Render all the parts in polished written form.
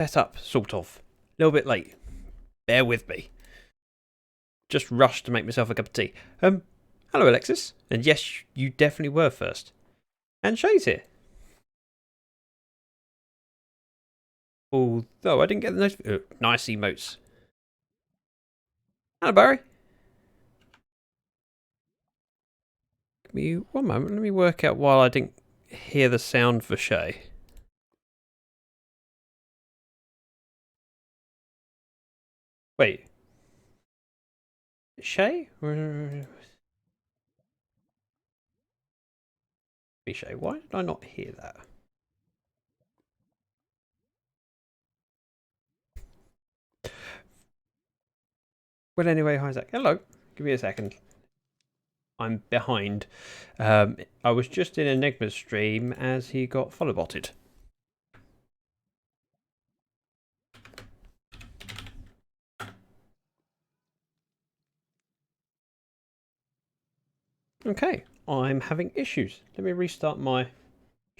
set up, sort of. A little bit late. Bear with me. Just rushed to make myself a cup of tea. Hello, Alexis. And yes, you definitely were first. And Shay's here. Although I didn't get the nice emotes. Hello, Barry. Give me one moment. Let me work out why I didn't hear the sound for Shay. Wait. Shay? Shay, why did I not hear that? Well, anyway, hi Zach. Hello. Give me a second. I'm behind. I was just in Enigma's stream as he got follow-botted. Okay, I'm having issues. Let me restart my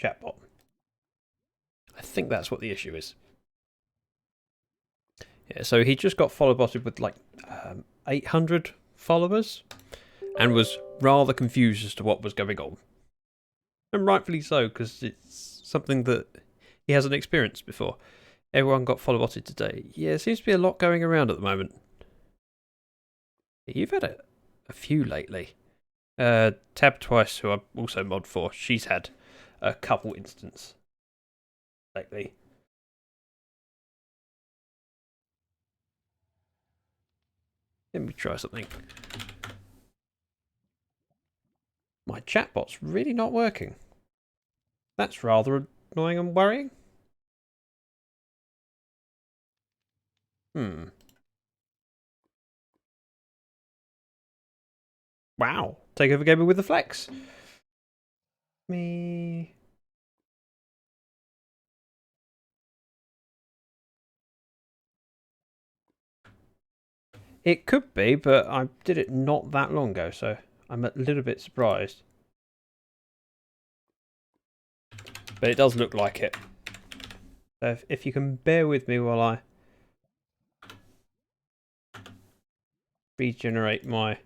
chatbot. I think that's what the issue is. Yeah, so he just got follow-botted with like 800 followers and was rather confused as to what was going on. And rightfully so, because it's something that he hasn't experienced before. Everyone got follow-botted today. Yeah, there seems to be a lot going around at the moment. You've had a few lately. Tab Twice, who I also mod for, she's had a couple instances lately. Let me try something. My chatbot's really not working. That's rather annoying and worrying. Wow. Takeover Gamer with the flex. Me. It could be, but I did it not that long ago, so I'm a little bit surprised. But it does look like it. So if you can bear with me while I regenerate my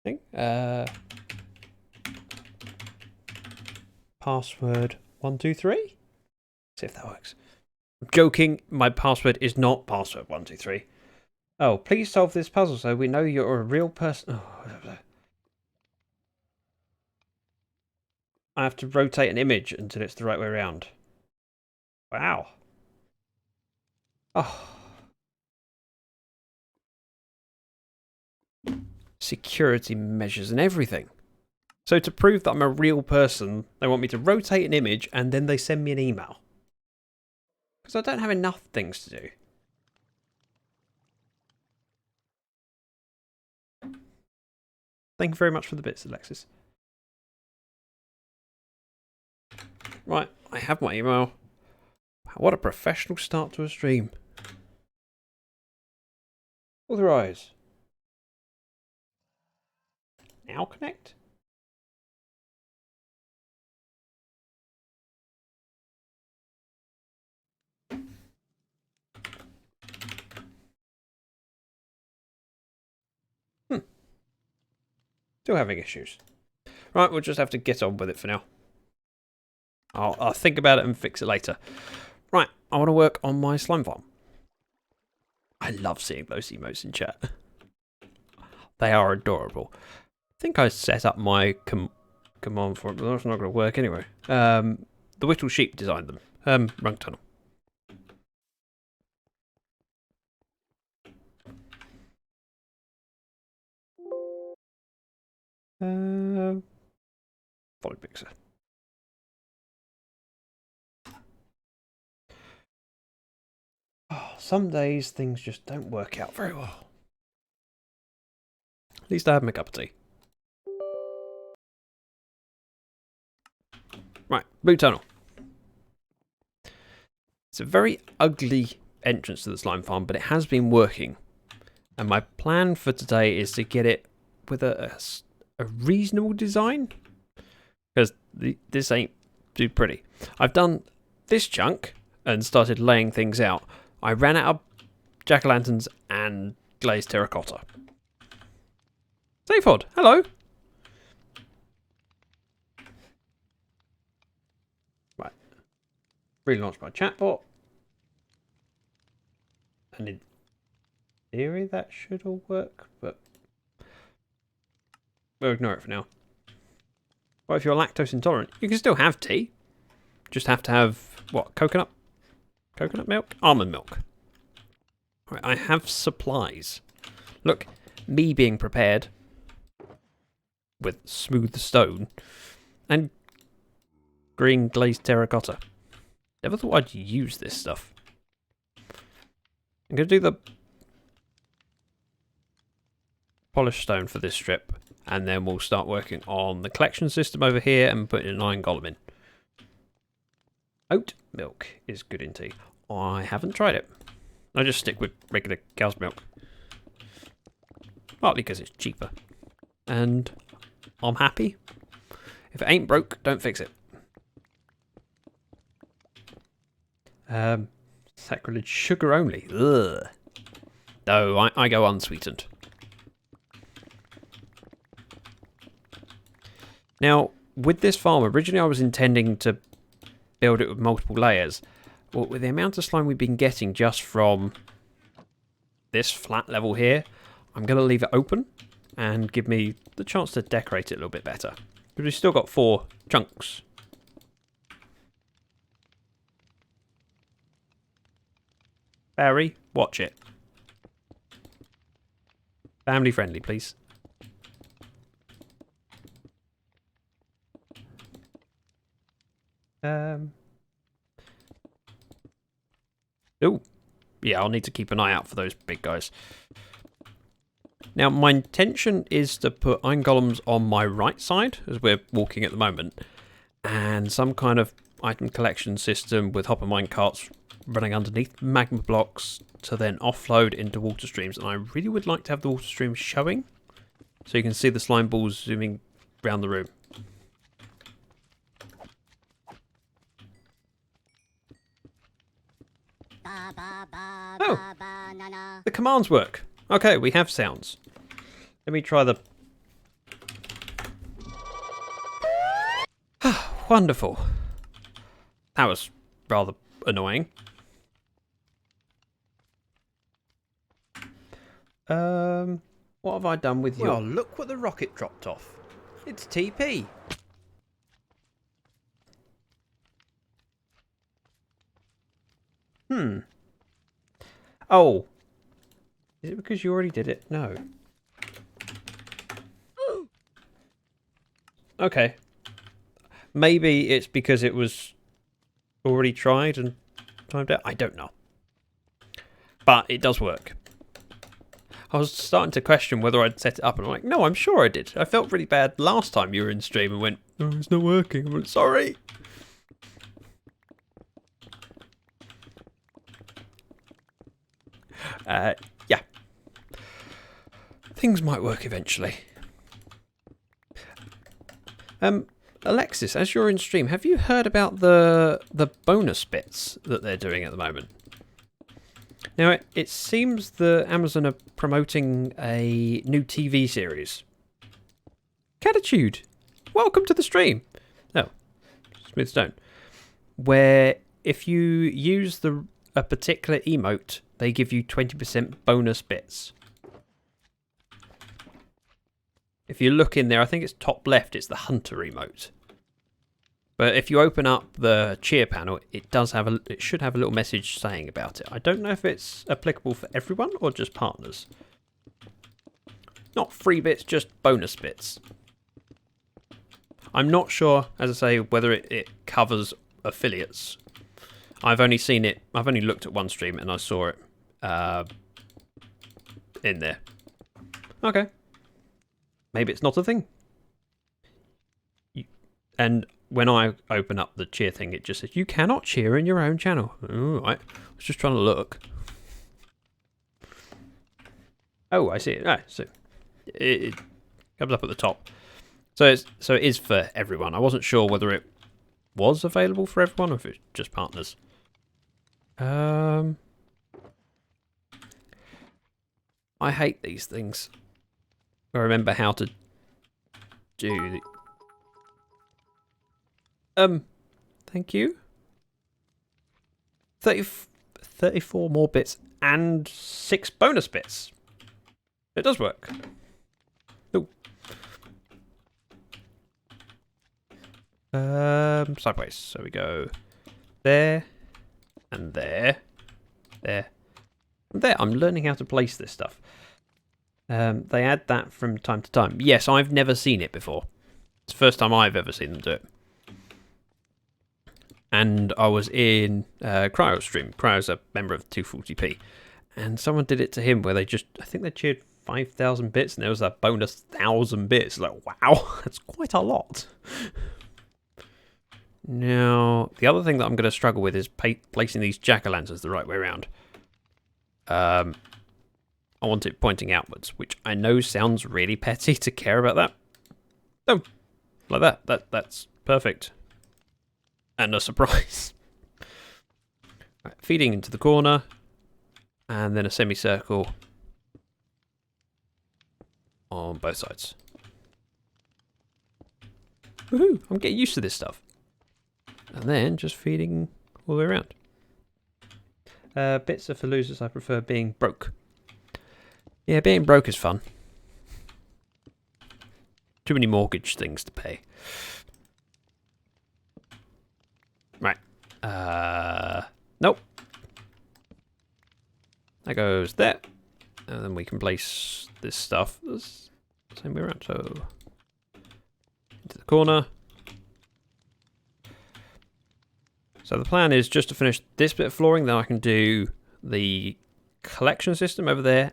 thing. Password 123. See if that works. I'm joking. My password is not password 123. Oh, please solve this puzzle so we know you're a real person. Oh. I have to rotate an image until it's the right way around. Wow. Oh. Security measures and everything. So to prove that I'm a real person, they want me to rotate an image and then they send me an email. Because I don't have enough things to do. Thank you very much for the bits, Alexis. Right, I have my email. What a professional start to a stream. Authorize. Now connect. Still having issues. Right, we'll just have to get on with it for now. I'll think about it and fix it later. Right, I want to work on my slime farm. I love seeing those emotes in chat. They are adorable. I think I set up my command for it, but that's not going to work anyway. The Whittle Sheep designed them. Rung Tunnel. Follow Pixar. Oh, some days things just don't work out very well. At least I have my cup of tea. Right, Blue Tunnel. It's a very ugly entrance to the slime farm, but it has been working. And my plan for today is to get it with a reasonable design. Because this ain't too pretty. I've done this chunk and started laying things out, I ran out of jack-o'-lanterns and glazed terracotta. Zaphod, hello. Right. Relaunch my chatbot. And in theory that should all work, but we'll ignore it for now. Well, if you're lactose intolerant, you can still have tea. Just have to have, what, coconut? Coconut milk? Almond milk. Right, I have supplies. Look, me being prepared with smooth stone and green glazed terracotta. Never thought I'd use this stuff. I'm going to do the polished stone for this strip, and then we'll start working on the collection system over here and putting an iron golem in. Oat milk is good in tea. I haven't tried it. I just stick with regular cow's milk. Partly because it's cheaper. And I'm happy. If it ain't broke, don't fix it. Sacrilege sugar only. Ugh. No, I go unsweetened. Now, with this farm, originally I was intending to build it with multiple layers. But with the amount of slime we've been getting just from this flat level here, I'm going to leave it open and give me the chance to decorate it a little bit better. Because we've still got 4 chunks. Barry, watch it. Family friendly, please. Oh, yeah, I'll need to keep an eye out for those big guys. Now, my intention is to put iron golems on my right side, as we're walking at the moment, and some kind of item collection system with hopper mine carts running underneath magma blocks to then offload into water streams. And I really would like to have the water streams showing, so you can see the slime balls zooming around the room. Oh, the commands work. Okay, we have sounds. Let me try the... Wonderful. That was rather annoying. What have I done with you? Well, look what the rocket dropped off. It's TP. Oh. Is it because you already did it? No. Okay. Maybe it's because it was already tried and timed out. I don't know. But it does work. I was starting to question whether I'd set it up, and I'm like, no, I'm sure I did. I felt really bad last time you were in stream and went, oh, it's not working. I went, sorry. Yeah. Things might work eventually. Alexis, as you're in stream, have you heard about the bonus bits that they're doing at the moment? Now, it seems that Amazon are promoting a new TV series. Catitude, welcome to the stream. Oh, Smooth Stone. Where if you use a particular emote, they give you 20% bonus bits. If you look in there, I think it's top left, it's the Hunter emote. But if you open up the cheer panel, it should have a little message saying about it. I don't know if it's applicable for everyone or just partners. Not free bits, just bonus bits. I'm not sure, as I say, whether it covers affiliates. I've only looked at one stream and I saw it in there. Okay. Maybe it's not a thing. And when I open up the cheer thing, it just says, you cannot cheer in your own channel. All right. I was just trying to look. Oh, I see it. Ah, so it comes up at the top. So it is for everyone. I wasn't sure whether it was available for everyone or if it's just partners. I hate these things. I remember how to do the... Thank you. 34 more bits and 6 bonus bits. It does work. Ooh. Sideways. So we go there and there. There. And there. I'm learning how to place this stuff. They add that from time to time. Yes, I've never seen it before. It's the first time I've ever seen them do it. And I was in Cryo's stream. Cryo's a member of 240p. And someone did it to him where they just, I think they cheered 5,000 bits and there was a bonus 1,000 bits. Like, wow, that's quite a lot. Now, the other thing that I'm going to struggle with is placing these jack-o'-lanterns the right way around. I want it pointing outwards, which I know sounds really petty to care about that. Oh, like that. That's perfect. And a surprise. Right, feeding into the corner. And then a semicircle on both sides. Woohoo! I'm getting used to this stuff. And then just feeding all the way around. Bits are for losers. I prefer being broke. Yeah, being broke is fun. Too many mortgage things to pay. Right. Nope. That goes there. And then we can place this stuff the same way around. So, into the corner. So the plan is just to finish this bit of flooring, then I can do the collection system over there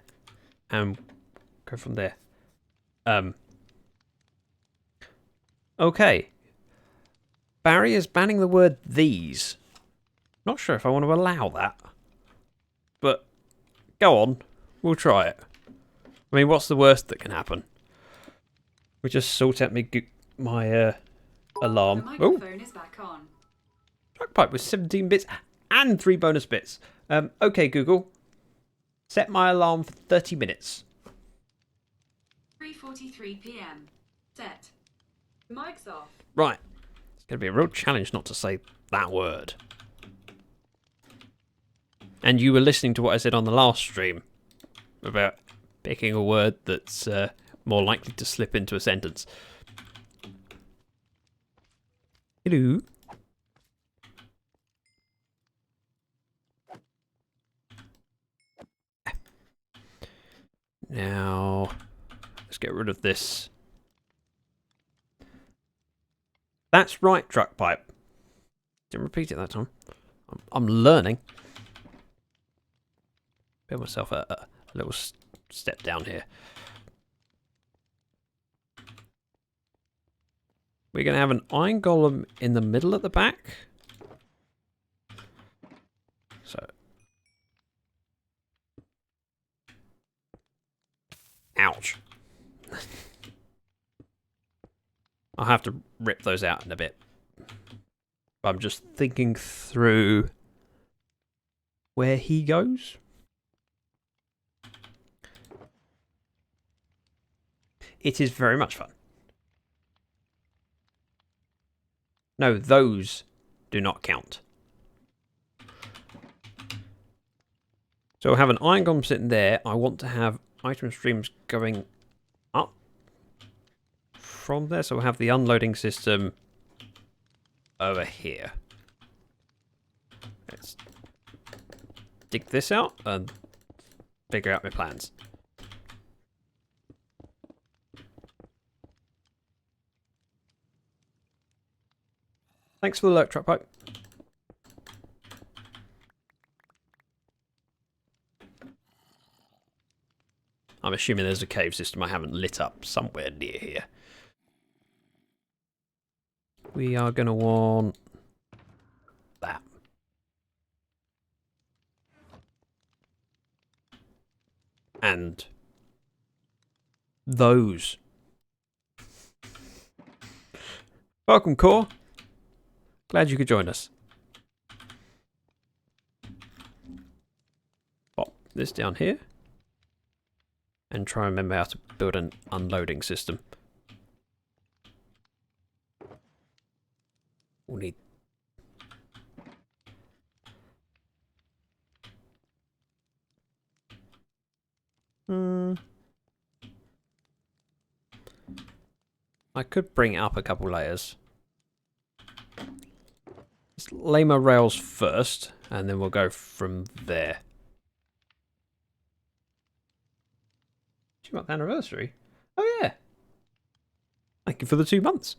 and go from there. Okay. Barry is banning the word these. Not sure if I want to allow that. But go on. We'll try it. I mean, what's the worst that can happen? We just sort out my alarm. The microphone is back on. Track pipe with 17 bits and 3 bonus bits. Okay, Google. Set my alarm for 30 minutes. 3:43 p.m. Set. Mic's off. Right. It's going to be a real challenge not to say that word. And you were listening to what I said on the last stream about picking a word that's more likely to slip into a sentence. Hello. Now, let's get rid of this. That's right, truck pipe. Didn't repeat it that time. I'm learning. Build myself a little step down here. We're going to have an iron golem in the middle at the back. So. Ouch. I'll have to rip those out in a bit. I'm just thinking through where he goes. It is very much fun. No, those do not count. So I have an iron golem sitting there. I want to have item streams going up from there. So we'll have the unloading system over here. Let's dig this out and figure out my plans. Thanks for the alert, truck pipe. I'm assuming there's a cave system I haven't lit up somewhere near here. We are going to want that. And those. Welcome, Core. Glad you could join us. this down here. And try and remember how to build an unloading system. We'll need... I could bring it up a couple layers. Let's lay my rails first, and then we'll go from there. 2-month anniversary? Oh yeah. Thank you for the 2 months.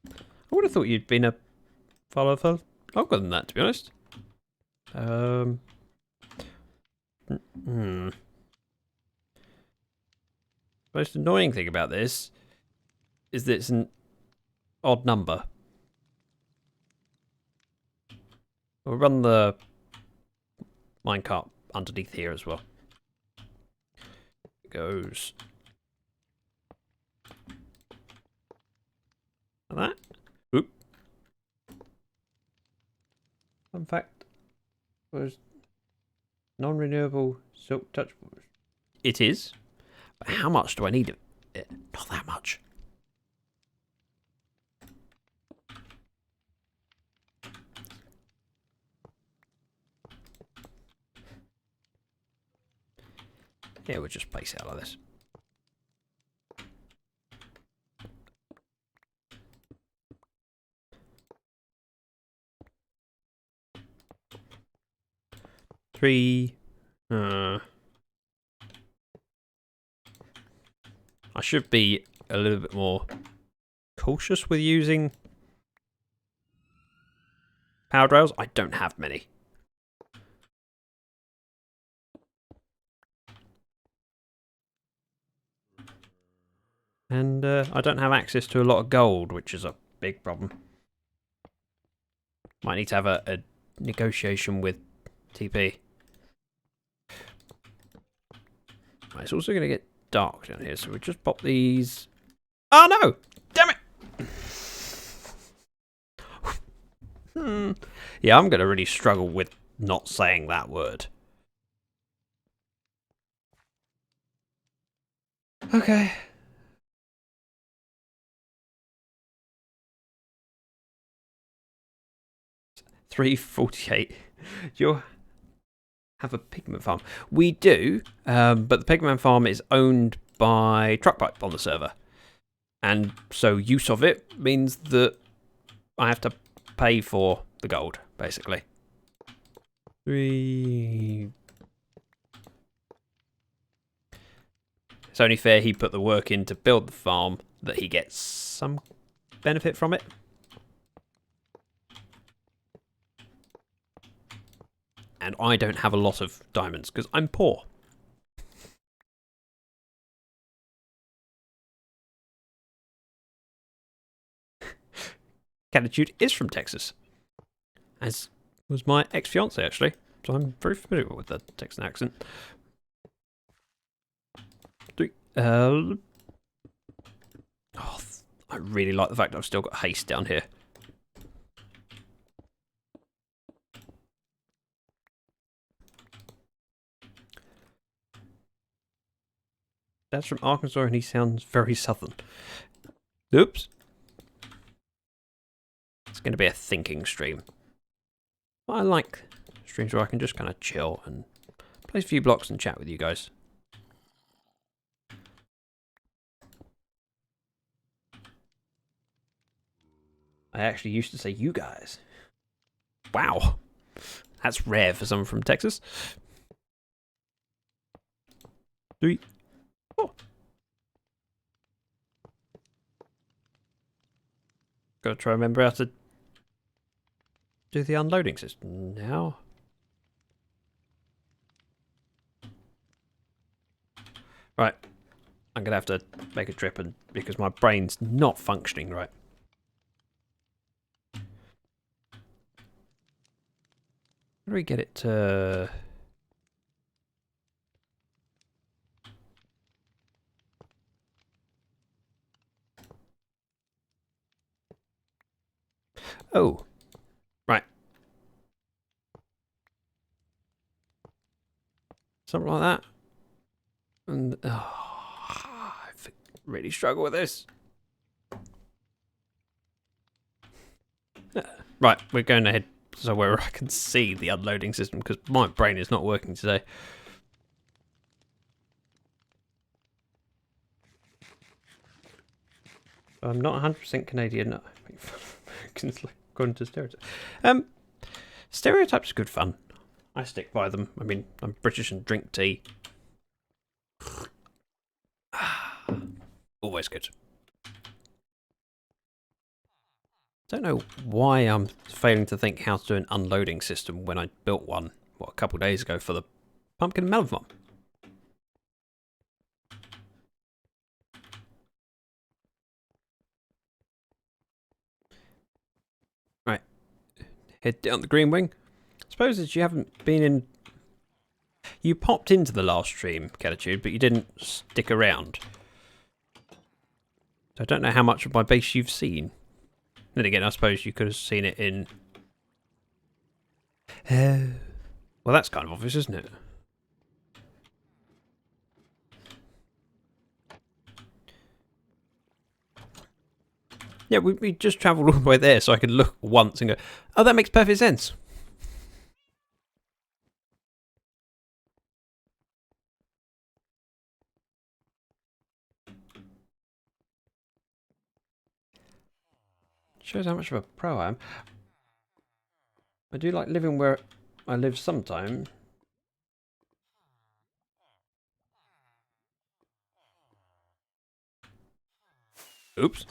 I would have thought you'd been a follower for longer than that, to be honest. Most annoying thing about this is that it's an odd number. We'll run the minecart underneath here as well. It goes like that. Oop. Fun fact was non-renewable silk touch. It is. But how much do I need of it? Not that much. Yeah, we'll just place it out like this. Three. I should be a little bit more cautious with using powered rails. I don't have many. And I don't have access to a lot of gold, which is a big problem. Might need to have a negotiation with TP. Right, it's also going to get dark down here, so we'll just pop these... Oh no! Damn it! Yeah, I'm going to really struggle with not saying that word. Okay. $3.48. You'll have a pigment farm. We do, but the pigment farm is owned by Truckpipe on the server. And so use of it means that I have to pay for the gold, basically. 3... It's only fair he put the work in to build the farm that he gets some benefit from it. And I don't have a lot of diamonds because I'm poor. Catitude is from Texas, as was my ex-fiance actually, so I'm very familiar with the Texan accent. Oh, I really like the fact that I've still got haste down here. Dad's from Arkansas and he sounds very southern. Oops. It's going to be a thinking stream. But I like streams where I can just kind of chill and play a few blocks and chat with you guys. I actually used to say you guys. Wow. That's rare for someone from Texas. 3, 4. Gotta try and remember how to do the unloading system now. Right. I'm gonna have to make a trip and because my brain's not functioning right. How do we get it to... Oh. Right. Something like that. And I really struggle with this. Right, we're going ahead somewhere where I can see the unloading system because my brain is not working today. I'm not 100% Canadian. According to stereotypes. Stereotypes are good fun. I stick by them. I mean, I'm British and drink tea. Always good. Don't know why I'm failing to think how to do an unloading system when I built one, a couple of days ago for the pumpkin and melon farm. Right. Head down the green wing. I suppose as you haven't been in... You popped into the last stream, Catitude, but you didn't stick around. So I don't know how much of my base you've seen. Then again, I suppose you could have seen it in... well, that's kind of obvious, isn't it? Yeah, we just travelled all the way there so I could look once and go, oh, that makes perfect sense. Shows how much of a pro I am. I do like living where I live sometime. Oops.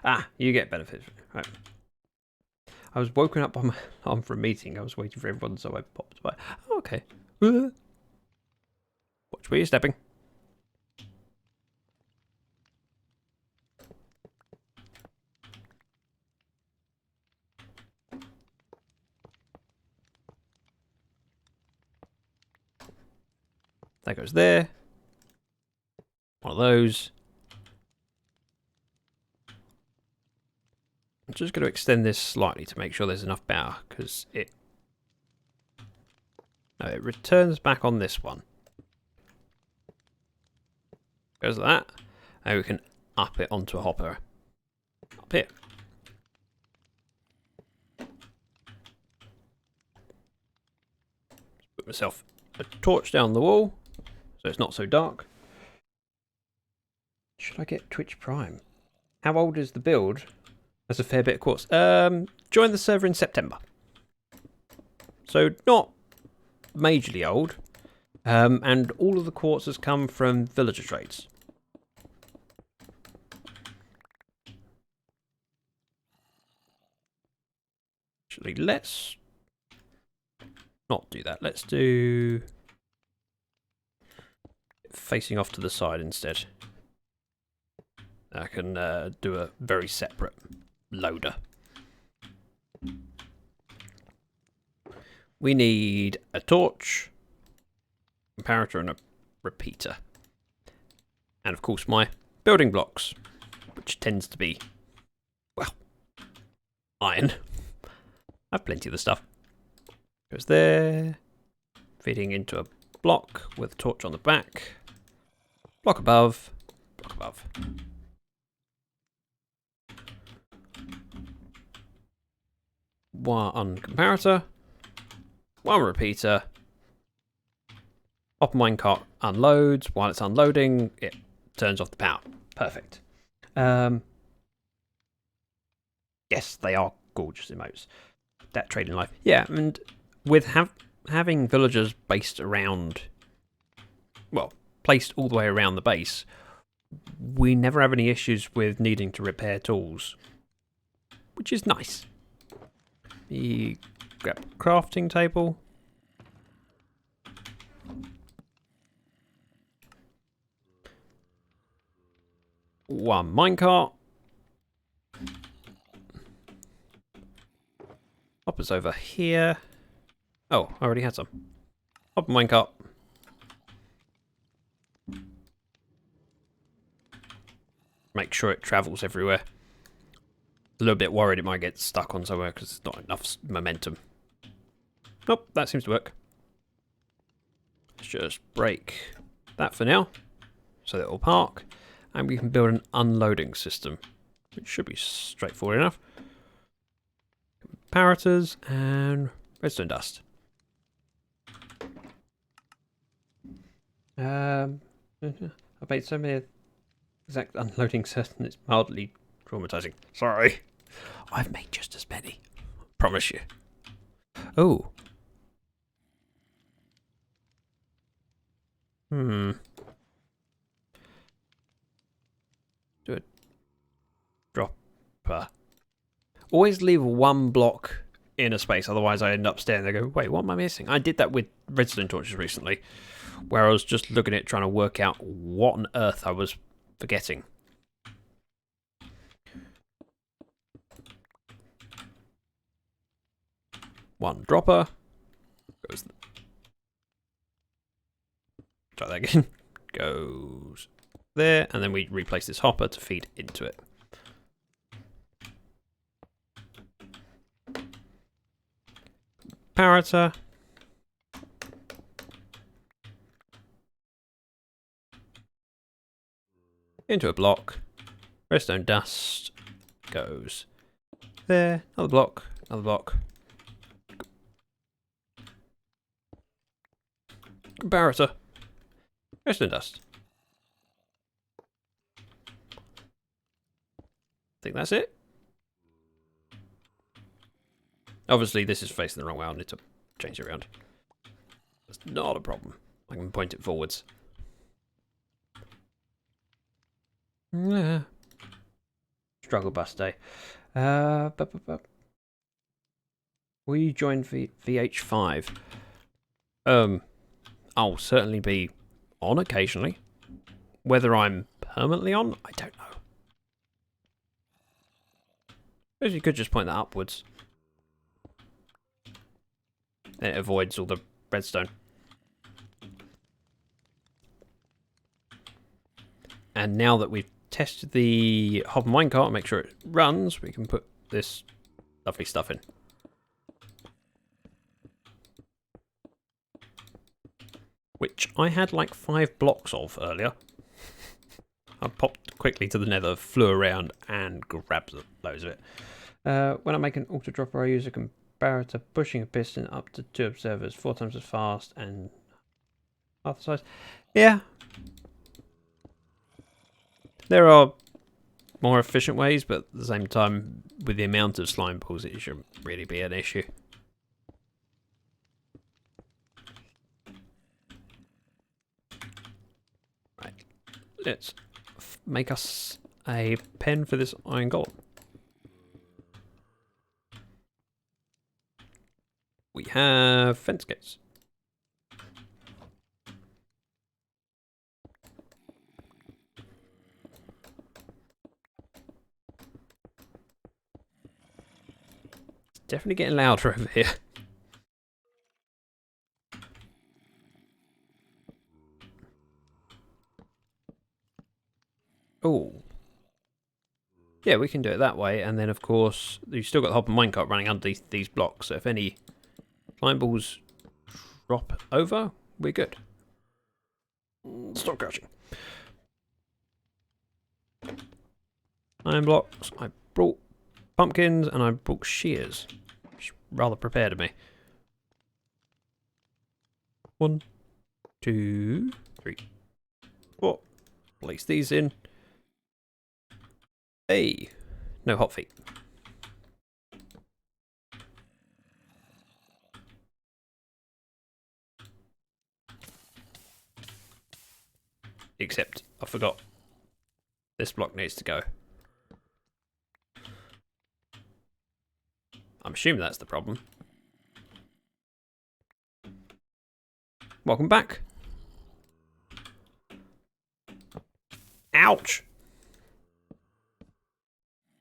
Ah, you get benefits. Right. I was woken up by my alarm for a meeting. I was waiting for everyone, so I popped by. Oh, okay. Watch where you're stepping. That goes there. One of those. I'm just going to extend this slightly to make sure there's enough power, because it returns back on this one. Goes like that, and we can up it onto a hopper. Up here. Put myself a torch down the wall, so it's not so dark. Should I get Twitch Prime? How old is the build? That's a fair bit of quartz. Joined the server in September. So not majorly old. And all of the quartz has come from villager trades. Actually, let's not do that. Let's do facing off to the side instead. I can do a very separate loader. We need a torch, comparator, and a repeater. And of course my building blocks, which tends to be, well, iron. I have plenty of the stuff. Goes there, feeding into a block with a torch on the back. Block above, block above. One comparator, one repeater. Hopper minecart unloads. While it's unloading, it turns off the power. Perfect. Yes, they are gorgeous emotes. That trading life. Yeah, and with having villagers based around, well, placed all the way around the base, we never have any issues with needing to repair tools, which is nice. You grab a crafting table. One minecart. Hopper's over here. Oh, I already had some. Hopper minecart. Make sure it travels everywhere. A little bit worried it might get stuck on somewhere because there's not enough momentum. Nope, that seems to work. Let's just break that for now, so that it'll park, and we can build an unloading system, which should be straightforward enough. Comparators and redstone dust. I made so many exact unloading certain it's mildly traumatizing. Sorry. I've made just as many. Promise you. Oh. Do a dropper. Always leave one block in a space, otherwise I end up staring there and go, wait, what am I missing? I did that with redstone torches recently, where I was just looking at it trying to work out what on earth I was forgetting. One dropper. Goes. Try that again. Goes there, and then we replace this hopper to feed into it. Comparator. Into a block. Redstone dust goes there. Another block. Another block. Comparator. Redstone dust. I think that's it. Obviously, this is facing the wrong way. I'll need to change it around. That's not a problem. I can point it forwards. Yeah. Struggle bus day. We joined VH5. I'll certainly be on occasionally. Whether I'm permanently on, I don't know. Suppose you could just point that upwards. Then it avoids all the redstone. And now that we've tested the hopper minecart and make sure it runs, we can put this lovely stuff in. Which I had like 5 blocks of earlier. I popped quickly to the nether, flew around and grabbed loads of it. When I make an auto dropper, I use a comparator pushing a piston up to 2 observers, 4 times as fast and half the size. Yeah. There are more efficient ways, but at the same time, with the amount of slime balls, it shouldn't really be an issue. Right. Let's make us a pen for this iron golem. We have fence gates. It's definitely getting louder over here. Oh. Yeah, we can do it that way, and then of course you've still got the hopper minecart running underneath these blocks, so if any slime balls drop over, we're good. Stop crouching. Iron blocks. I brought pumpkins and I brought shears, which rather prepared of me. 1, 2, 3, 4. Place these in. Hey, no hot feet. Except I forgot this block needs to go. I'm assuming that's the problem. Welcome back. Ouch!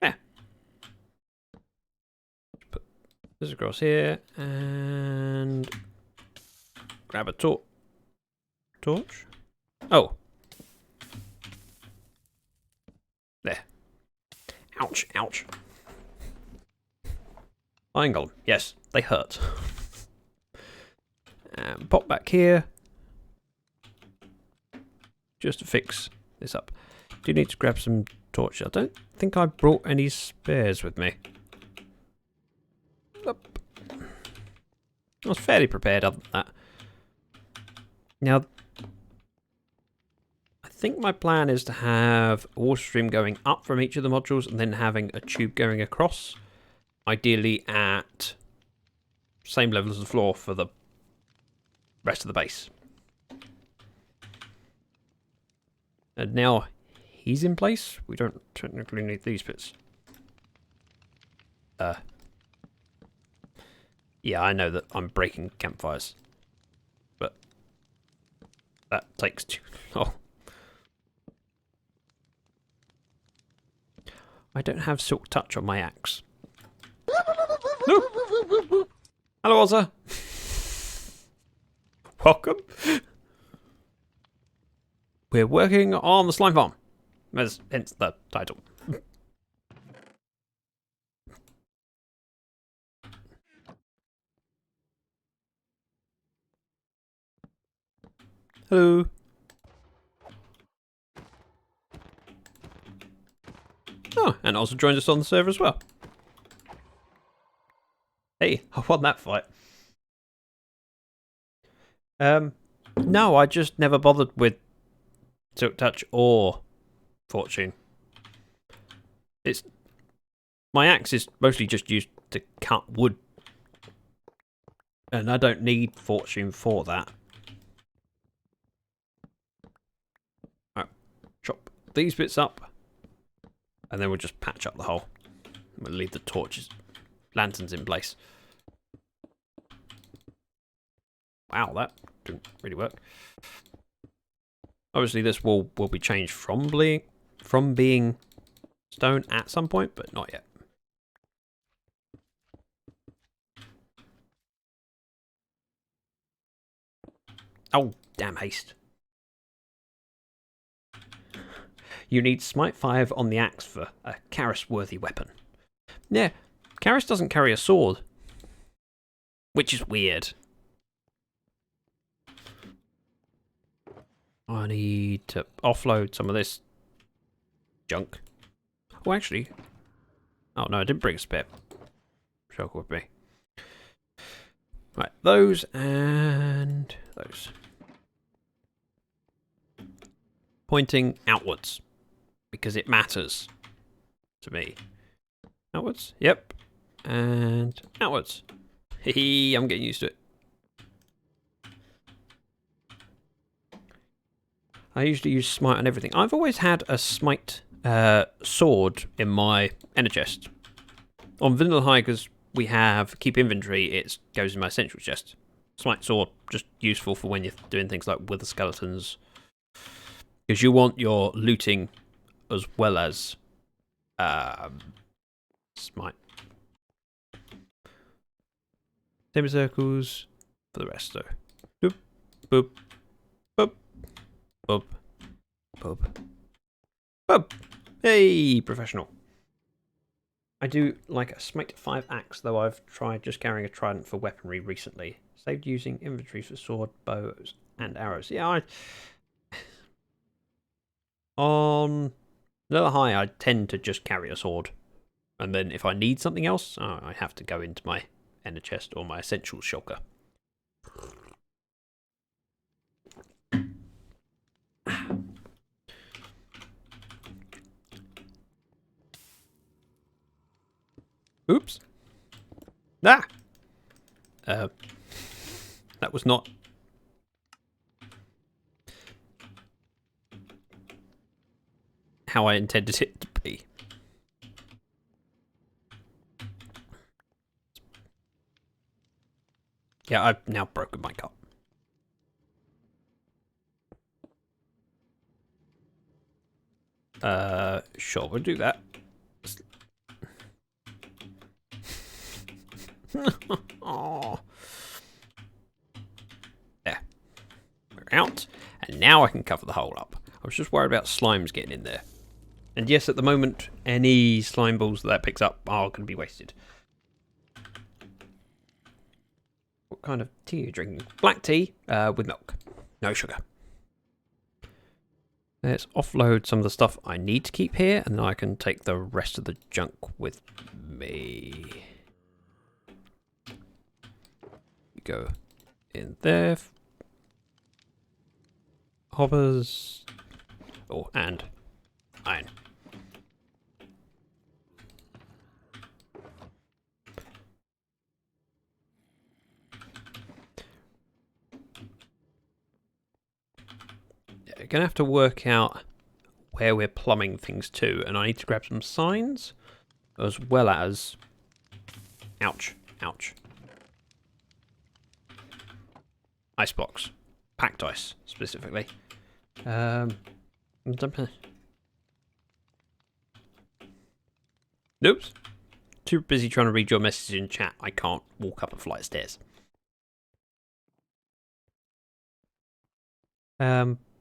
Yeah. Put this across here and grab a torch. Oh. There. Ouch, ouch. Iron golem. Yes, they hurt. And pop back here. just to fix this up. Do need to grab some torches. I don't think I brought any spares with me. Up. I was fairly prepared other than that. Now, I think my plan is to have a water stream going up from each of the modules and then having a tube going across. Ideally at same level as the floor for the rest of the base. And now he's in place. We don't technically need these bits. Yeah, I know that I'm breaking campfires. But that takes too long. I don't have Silk Touch on my axe. No. Hello, Ozza. Welcome. We're working on the slime farm. As hence the title. Hello. Oh, and also joined us on the server as well. Hey, I won that fight. No, I just never bothered with Silk Touch or Fortune. My axe is mostly just used to cut wood. And I don't need Fortune for that. Alright, chop these bits up. And then we'll just patch up the hole. We'll leave the lanterns in place. Wow, that didn't really work. Obviously this wall will be changed from being stone at some point, but not yet. Oh, damn haste. You need Smite 5 on the axe for a Karis-worthy weapon. Yeah, Karis doesn't carry a sword. Which is weird. I need to offload some of this junk. Oh, actually. Oh, no, I didn't bring a spare shulker with me. Right, those and those. Pointing outwards. Because it matters to me. Outwards? Yep. And outwards. Hee, I'm getting used to it. I usually use Smite on everything. I've always had a Smite sword in my ender chest. On Vanilla High, because we have Keep Inventory, it goes in my essential chest. Smite sword, just useful for when you're doing things like Wither Skeletons. Because you want your looting as well as Smite. Semicircles for the rest, though. Boop, boop, boop, boop, boop, boop. Hey, professional. I do like a Smite 5 axe, though I've tried just carrying a trident for weaponry recently. Saved using inventory for sword, bows, and arrows. Yeah, on Lower High, I tend to just carry a sword. And then if I need something else, I have to go into my ender chest or my essential shulker. Oops. Ah! That was not... how I intended it to be. Yeah, I've now broken my cup. Sure, we'll do that. Oh. There. We're out. And now I can cover the hole up. I was just worried about slimes getting in there. And yes, at the moment, any slime balls that picks up are going to be wasted. What kind of tea are you drinking? Black tea with milk. No sugar. Let's offload some of the stuff I need to keep here, and then I can take the rest of the junk with me. You go in there. Hoppers. Oh, and iron. We're going to have to work out where we're plumbing things to, and I need to grab some signs, as well as... Ouch, ouch. Ice blocks. Packed ice, specifically. Oops. Too busy trying to read your message in chat. I can't walk up a flight of stairs.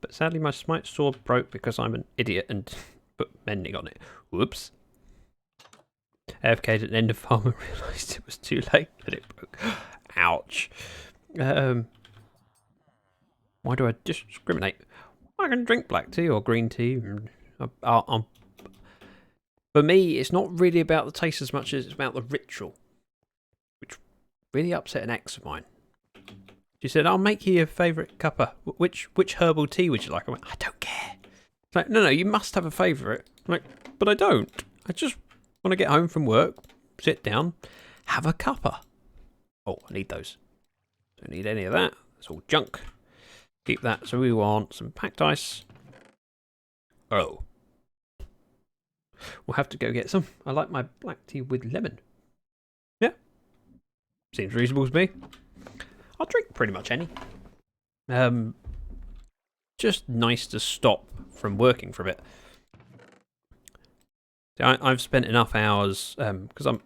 But sadly my smite sword broke because I'm an idiot and put mending on it. Whoops. AFK'd at the end of farm and realised it was too late that it broke. Ouch. Why do I discriminate? I can drink black tea or green tea. For me, it's not really about the taste as much as it's about the ritual, which really upset an ex of mine. She said, "I'll make you your favourite cuppa. Which herbal tea would you like?" I went, "I don't care." It's like, no, you must have a favourite. I'm like, but I don't. I just want to get home from work, sit down, have a cuppa. Oh, I need those. Don't need any of that. It's all junk. Keep that. So we want some packed ice. Oh. We'll have to go get some. I like my black tea with lemon. Yeah. Seems reasonable to me. I'll drink pretty much any. Just nice to stop from working for a bit. I've spent enough hours, because I've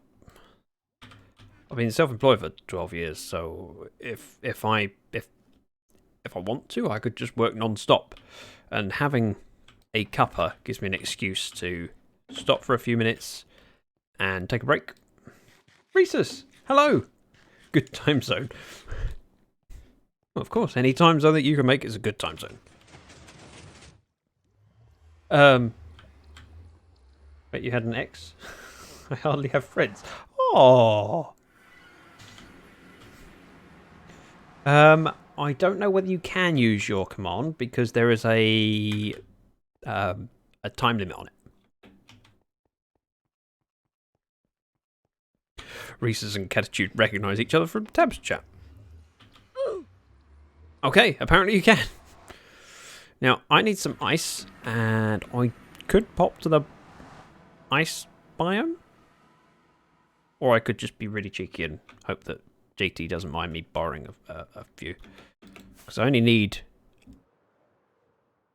been self-employed for 12 years, so if I want to, I could just work non-stop. And having a cuppa gives me an excuse to stop for a few minutes and take a break. Rhesus, hello! Good time zone. Well, of course, any time zone that you can make is a good time zone. Bet you had an ex? I hardly have friends. Oh. I don't know whether you can use your command because there is a time limit on it. Rhesus and Catitude recognise each other from Tab's chat. Okay, apparently you can. Now, I need some ice, and I could pop to the ice biome. Or I could just be really cheeky and hope that GT doesn't mind me borrowing a few. Because I only need,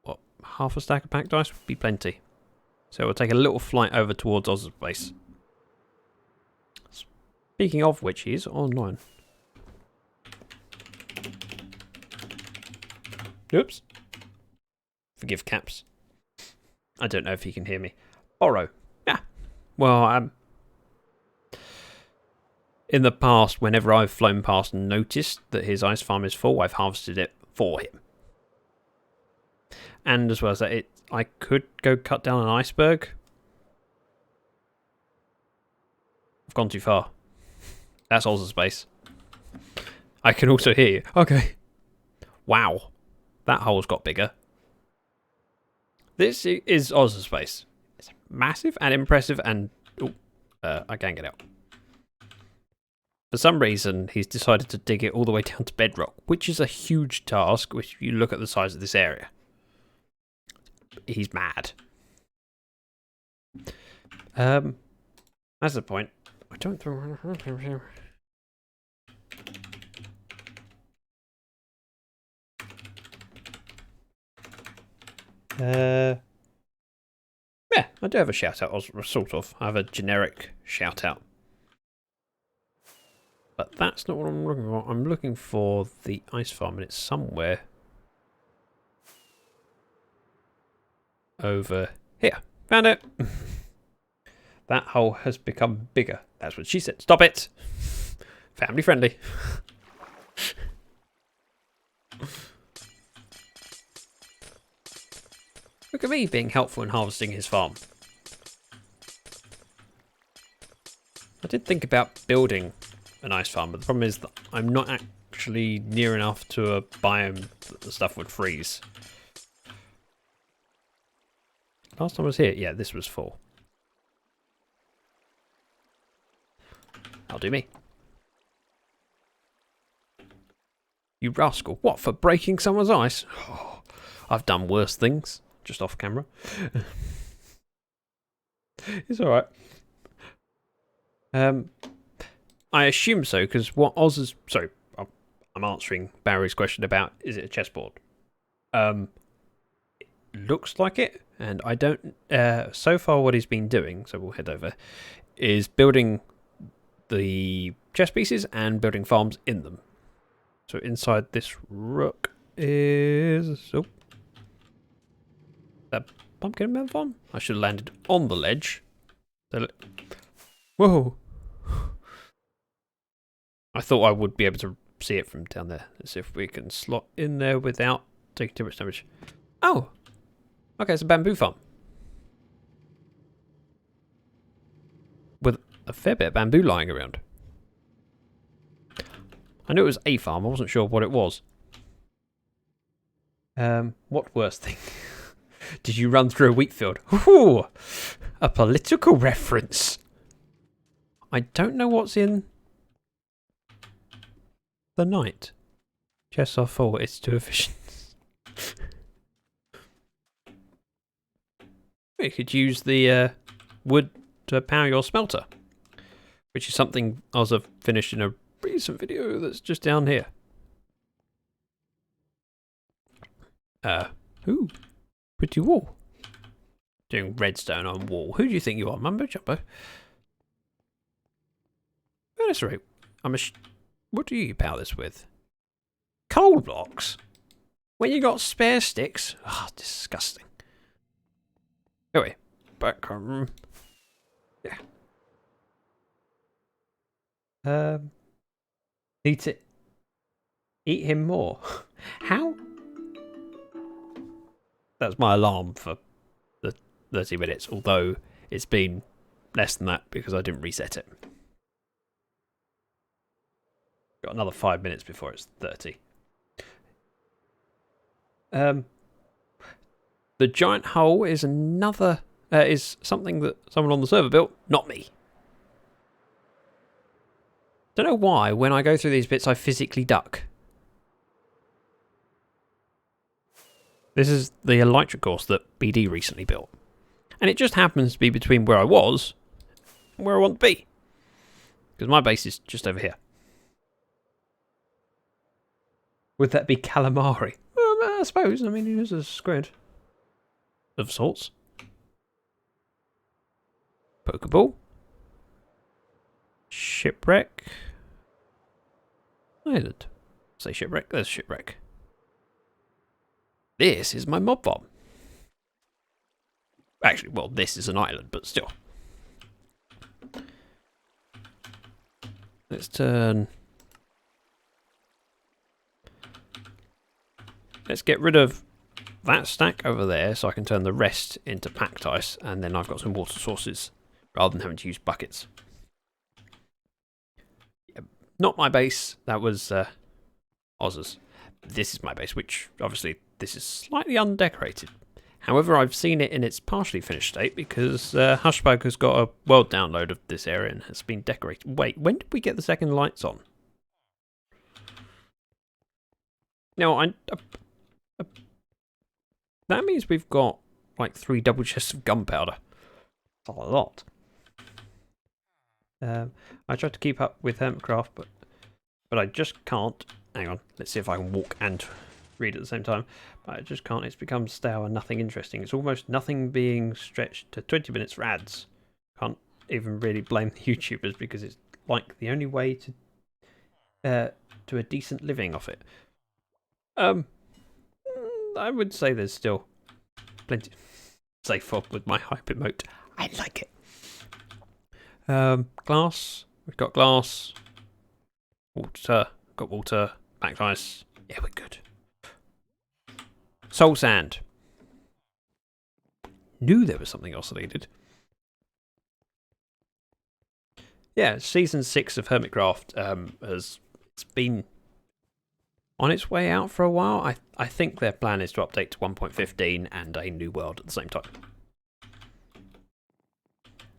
what, half a stack of packed ice would be plenty. So we'll take a little flight over towards Oz's base. Speaking of which, he's online. Oops. Forgive Caps. I don't know if he can hear me. Borrow. Yeah. Well, in the past, whenever I've flown past and noticed that his ice farm is full, I've harvested it for him. And as well as that, I could go cut down an iceberg. I've gone too far. That's Oz's base. I can also hear you. Okay. Wow. That hole's got bigger. This is Oz's base. It's massive and impressive and... Ooh, I can't get out. For some reason, he's decided to dig it all the way down to bedrock, which is a huge task, which if you look at the size of this area. He's mad. That's the point. I don't throw... Yeah, I do have a shout out, sort of. I have a generic shout out. But that's not what I'm looking for. I'm looking for the ice farm, and it's somewhere over here. Found it. That hole has become bigger. That's what she said. Stop it. Family friendly. Look at me being helpful in harvesting his farm. I did think about building a nice farm, but the problem is that I'm not actually near enough to a biome that the stuff would freeze. Last time I was here, yeah, this was full. I'll do me. You rascal. What, for breaking someone's ice? Oh, I've done worse things. Just off camera. It's alright. I assume so, because what Oz is... Sorry, I'm answering Barry's question about, is it a chessboard? It looks like it, and I don't... so far what he's been doing, so we'll head over, is building the chess pieces and building farms in them. So inside this rook is... Oh. That pumpkin man farm? I should have landed on the ledge. Whoa! I thought I would be able to see it from down there. Let's see if we can slot in there without taking too much damage. Oh! Okay, it's a bamboo farm. With a fair bit of bamboo lying around. I knew it was a farm, I wasn't sure what it was. What worst thing? Did you run through a wheat field? Ooh, a political reference. I don't know what's in the night. Chests are full, it's too efficient. You could use the wood to power your smelter, which is something Oz have finished in a recent video that's just down here. Ooh, pretty wall. Doing redstone on wall. Who do you think you are, Mumbo Jumbo? Oh, that's right. What do you power this with? Coal blocks? When you got spare sticks? Ah, oh, disgusting. Anyway, back home. Yeah. Eat it. Eat him more. How? That's my alarm for the 30 minutes, although it's been less than that because I didn't reset it. Got another 5 minutes before it's 30. The giant hole is another is something that someone on the server built, not me. Don't know why when I go through these bits I physically duck. This is the elytra course that BD recently built. And it just happens to be between where I was and where I want to be. Because my base is just over here. Would that be calamari? Well, I suppose. I mean, it is a squid. Of sorts. Pokeball. Shipwreck. Island. Say shipwreck. There's shipwreck. This is my mob farm. Actually, well, this is an island, but still. Let's turn... Let's get rid of that stack over there so I can turn the rest into packed ice, and then I've got some water sources rather than having to use buckets. Yeah, not my base, that was Oz's. This is my base, which obviously this is slightly undecorated. However, I've seen it in its partially finished state because Hushbug has got a world download of this area and has been decorated. Wait, when did we get the second lights on? Now, that means we've got like 3 double chests of gunpowder. That's a lot. I tried to keep up with Lyfcraft, but I just can't. Hang on, let's see if I can walk and read at the same time. But I just can't. It's become stale and nothing interesting. It's almost nothing being stretched to 20 minutes for ads. Can't even really blame the YouTubers because it's like the only way to a decent living off it. I would say there's still plenty safe up with my hype emote. I like it. Glass. We've got glass. Water. Got water. Packed ice. Yeah, we're good. Soul sand. knew there was something else I needed. Yeah, Season 6 of Hermitcraft it's been on its way out for a while. I think their plan is to update to 1.15 and a new world at the same time.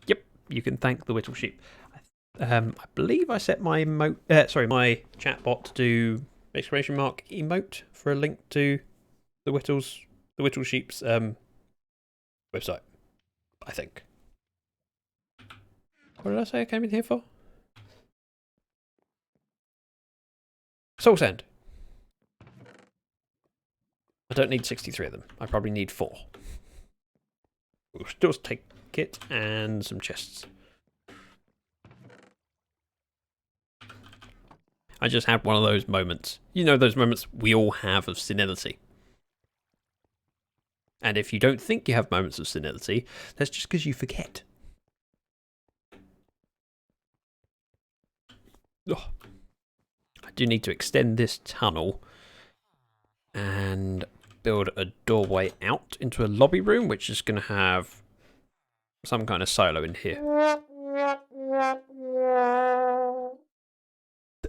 Yep, you can thank the Whittle Sheep. I believe I set my my chatbot to do !emote for a link to the Whittle Sheep's website. I think. What did I say I came in here for? Soul Sand. I don't need 63 of them. I probably need 4. We'll still take it and some chests. I just had one of those moments. You know, those moments we all have of senility. And if you don't think you have moments of senility, that's just because you forget. Oh. I do need to extend this tunnel and build a doorway out into a lobby room, which is going to have some kind of silo in here.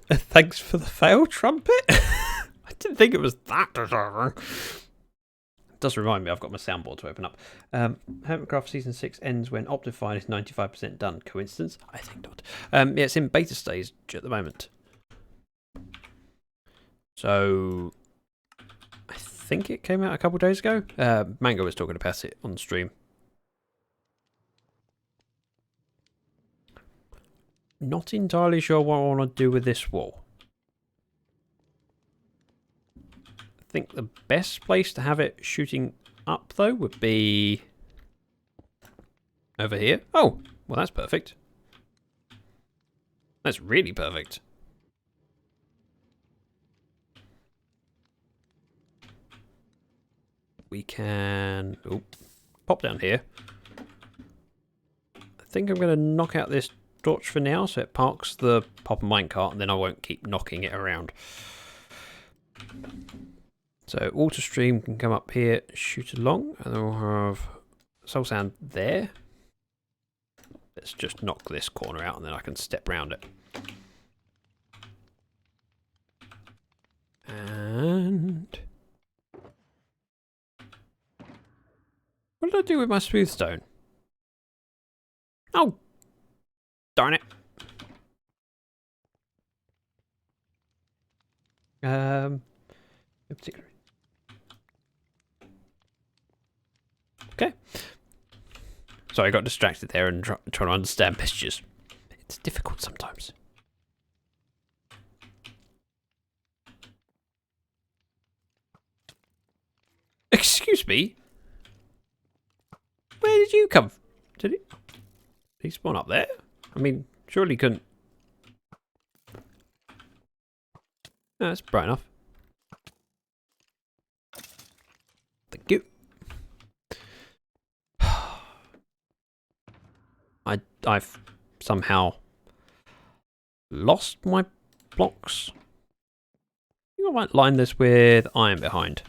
Thanks for the fail, trumpet. I didn't think it was that disturbing. It does remind me I've got my soundboard to open up. Hermitcraft Season 6 ends when Optifine is 95% done. Coincidence? I think not. Yeah, it's in beta stage at the moment. So I think it came out a couple of days ago. Mango was talking about it on stream. Not entirely sure what I want to do with this wall. I think the best place to have it shooting up, though, would be over here. Oh, well, that's perfect. That's really perfect. We can pop down here. I think I'm going to knock out this torch for now, so it parks the popper minecart, and then I won't keep knocking it around. So Water Stream can come up here, shoot along, and then we'll have Soul Sand there. Let's just knock this corner out, and then I can step round it. And what did I do with my smooth stone? Oh, darn it. In particular. Okay. Sorry, I got distracted there and trying to understand messages. It's difficult sometimes. Excuse me? Where did you come from? Did he spawn up there? I mean, surely he couldn't. No, that's bright enough. Thank you. I've somehow lost my blocks. I think I might line this with iron behind.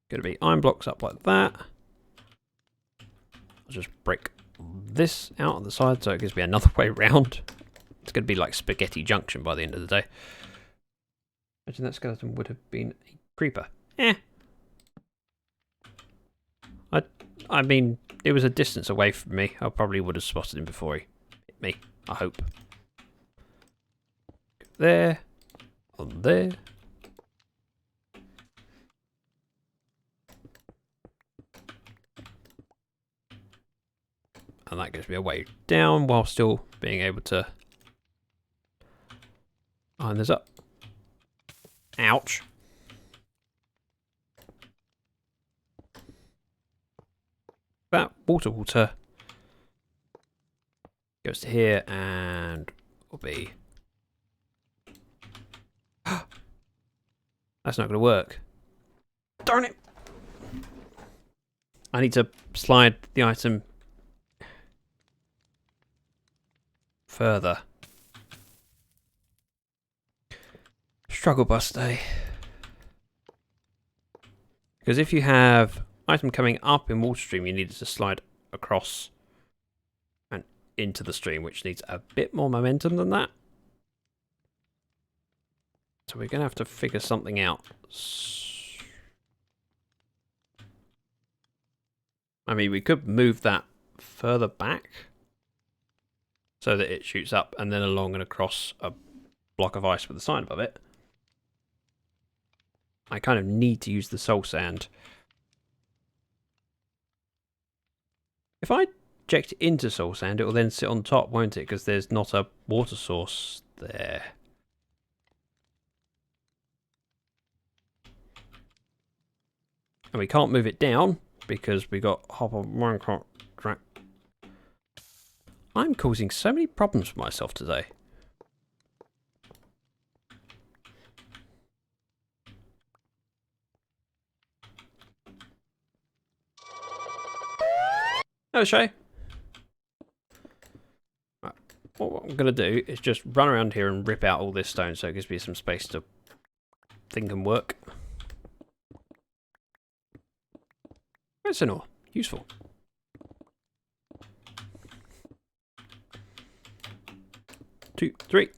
Going to be iron blocks up like that. I'll just break this out on the side so it gives me another way round. It's going to be like Spaghetti Junction by the end of the day. Imagine that skeleton would have been a creeper. I mean, it was a distance away from me. I probably would have spotted him before he hit me. I hope. There. On there. And that gives me a way down while still being able to line this up. Ouch. That water goes to here and will be... That's not going to work. Darn it! I need to slide the item struggle bus day. Because if you have item coming up in water stream, you need it to slide across and into the stream, which needs a bit more momentum than that. So we're going to have to figure something out. I mean, we could move that further back so that it shoots up and then along and across a block of ice with a sign above it. I kind of need to use the soul sand. If I inject it into soul sand, it will then sit on top, won't it? Because there's not a water source there. And we can't move it down because we got hopper minecart track. I'm causing so many problems for myself today. Oh, Shay. Right. What I'm going to do is just run around here and rip out all this stone so it gives me some space to think and work. That's an ore. Useful. Two, three.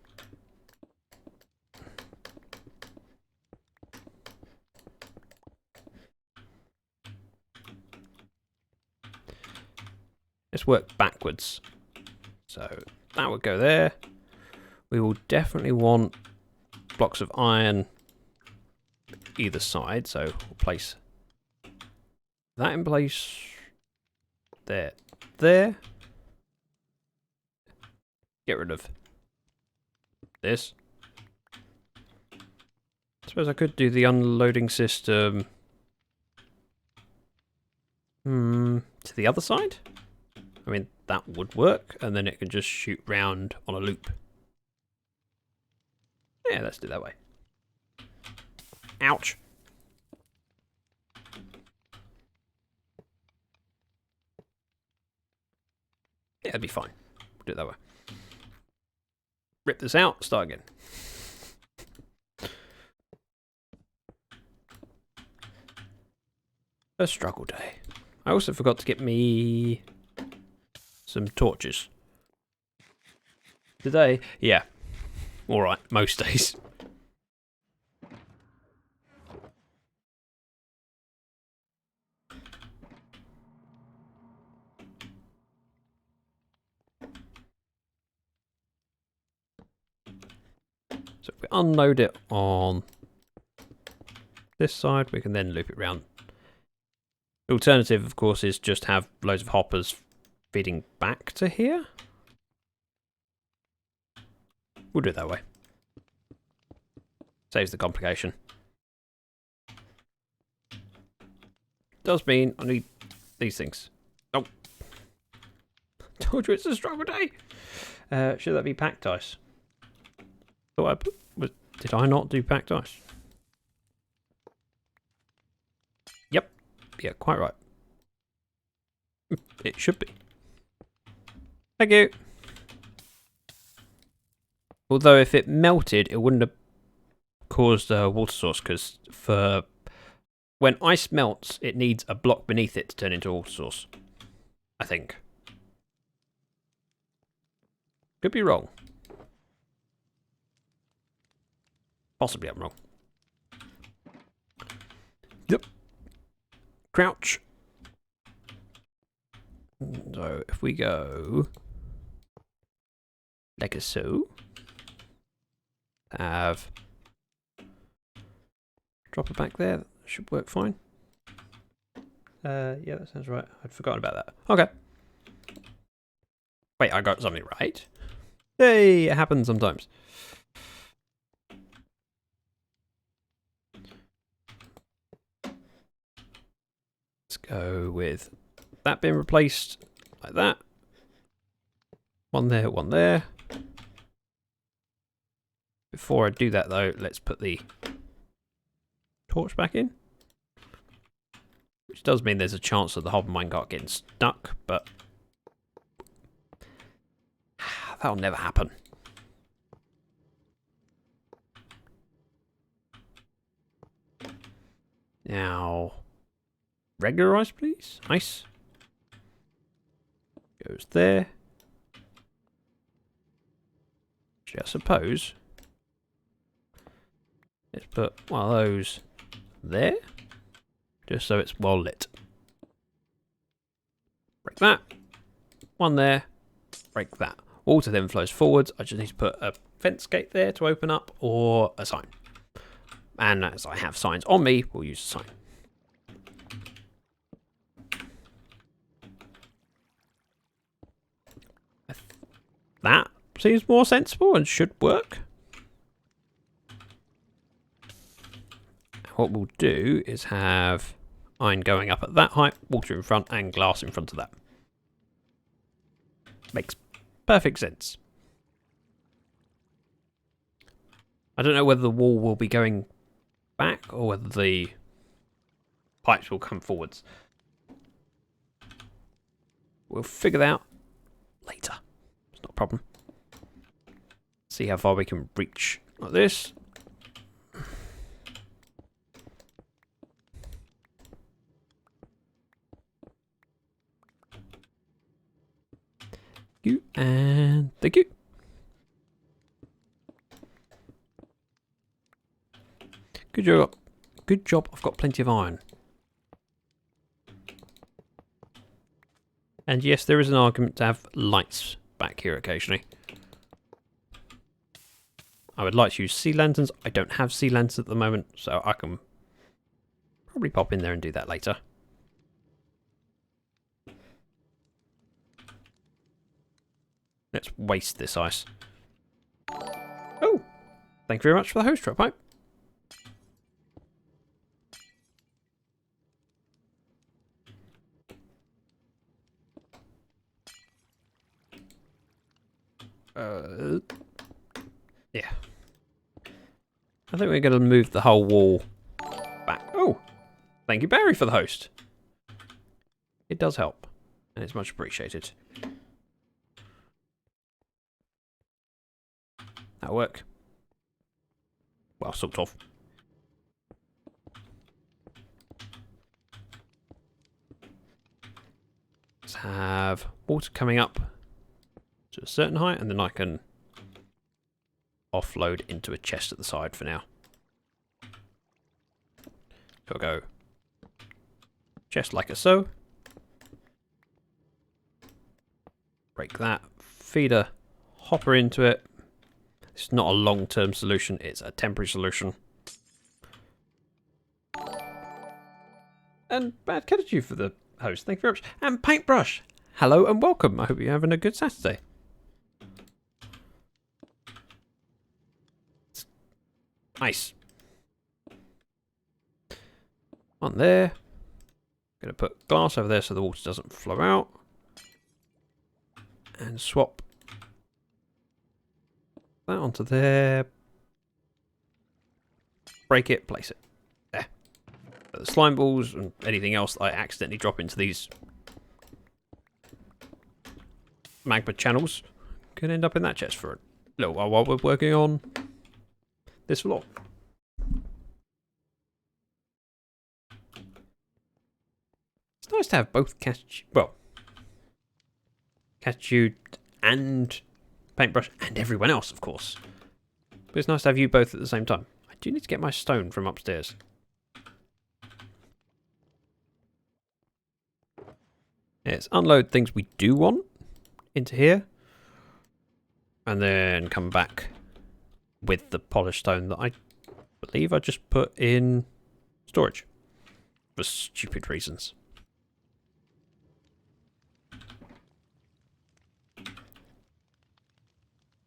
Let's work backwards. So that would go there. We will definitely want blocks of iron either side. So we'll place that in place. There. There. Get rid of this. I suppose I could do the unloading system to the other side. I mean, that would work, and then it can just shoot round on a loop. Yeah, let's do it that way. Ouch. Yeah, it'd be fine. We'll do it that way. Rip this out, start again. A struggle day. I also forgot to get me some torches. Today, yeah. Alright, most days. So if we unload it on this side, we can then loop it round. The alternative, of course, is just have loads of hoppers feeding back to here. We'll do it that way. Saves the complication. Does mean I need these things. Oh. Told you it's a struggle day. Should that be packed ice? Did I not do packed ice? Yep. Yeah, quite right. It should be. Thank you. Although if it melted, it wouldn't have caused a water source, because for when ice melts, it needs a block beneath it to turn into a water source. I think. Could be wrong. Possibly I'm wrong. Yep. Crouch. So if we go like so, have drop it back there. That should work fine. Yeah, that sounds right. I'd forgotten about that. Okay. Wait, I got something right. Hey, it happens sometimes. Let's go with that being replaced like that. One there, one there. Before I do that though, let's put the torch back in. Which does mean there's a chance of the hopper minecart getting stuck, but that'll never happen. regular ice, please. Nice. Goes there. Actually, I suppose let's put one of those there, just so it's well lit. Break that. One there. Break that. Water then flows forwards. I just need to put a fence gate there to open up, or a sign. And as I have signs on me, we'll use a sign. That seems more sensible and should work. What we'll do is have iron going up at that height, water in front, and glass in front of that. Makes perfect sense. I don't know whether the wall will be going back or whether the pipes will come forwards. We'll figure that out later. It's not a problem. See how far we can reach like this. You and thank you. Good job. Good job. I've got plenty of iron. And yes, there is an argument to have lights back here occasionally. I would like to use sea lanterns. I don't have sea lanterns at the moment, so I can probably pop in there and do that later. Let's waste this ice. Oh! Thank you very much for the host drop pipe. Yeah. I think we're going to move the whole wall back. Oh! Thank you, Barry, for the host. It does help, and it's much appreciated. That'll work. Well, sort of. Let's have water coming up to a certain height, and then I can offload into a chest at the side for now. So I'll go chest like so. Break that. Feed a hopper into it. It's not a long-term solution, it's a temporary solution. And Bad Catitude for the host, thank you very much. And Paintbrush, hello and welcome. I hope you're having a good Saturday. Nice. On there. Gonna put glass over there so the water doesn't flow out. And swap that onto there. Break it, place it. There. The slime balls and anything else that I accidentally drop into these magma channels can end up in that chest for a little while we're working on this floor. It's nice to have both Catitude and Paintbrush and everyone else, of course. But it's nice to have you both at the same time. I do need to get my stone from upstairs. Let's unload things we do want into here. And then come back with the polished stone that I believe I just put in storage. For stupid reasons.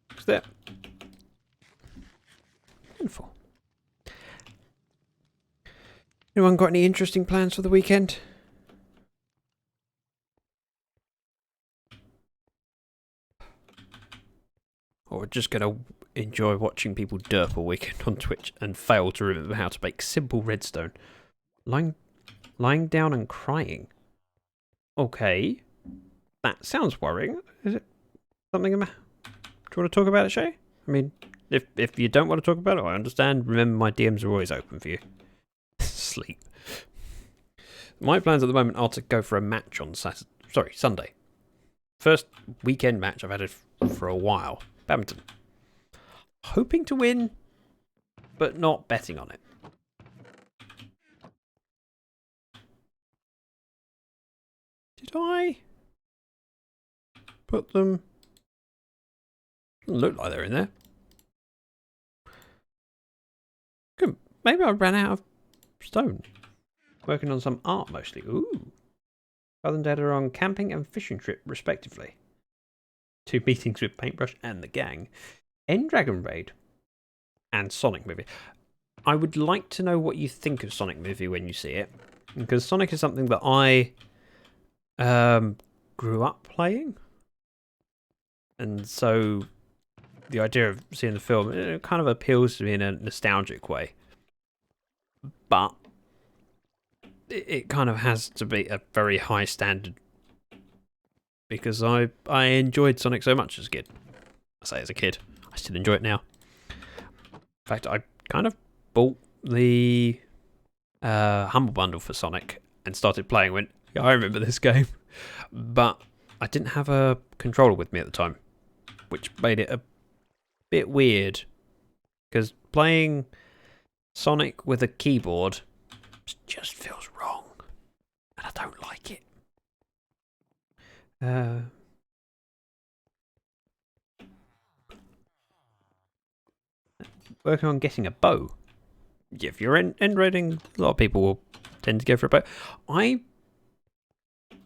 What's that? Wonderful. Anyone got any interesting plans for the weekend? Or just going to enjoy watching people derp all weekend on Twitch and fail to remember how to make simple redstone. Lying down and crying. Okay. That sounds worrying. Is it something do you want to talk about it, Shay? I mean, if you don't want to talk about it, I understand. Remember, my DMs are always open for you. Sleep. My plans at the moment are to go for a match on Sunday. First weekend match I've had it for a while. Badminton. Hoping to win, but not betting on it. Did I put them? Doesn't look like they're in there. Good. Maybe I ran out of stone. Working on some art mostly. Ooh. Father and Dad are on camping and fishing trip, respectively. 2 meetings with Paintbrush and the gang. ZactheDragon raid. And Sonic movie. I would like to know what you think of Sonic movie when you see it. Because Sonic is something that I grew up playing. And so the idea of seeing the film, it kind of appeals to me in a nostalgic way. But it kind of has to be a very high standard. Because I enjoyed Sonic so much as a kid. I say as a kid. I still enjoy it now. In fact, I kind of bought the Humble Bundle for Sonic and started playing. Went, yeah, I remember this game. But I didn't have a controller with me at the time. Which made it a bit weird. Because playing Sonic with a keyboard just feels wrong. And I don't like it. Working on getting a bow. Yeah, if you're end raiding, a lot of people will tend to go for a bow. I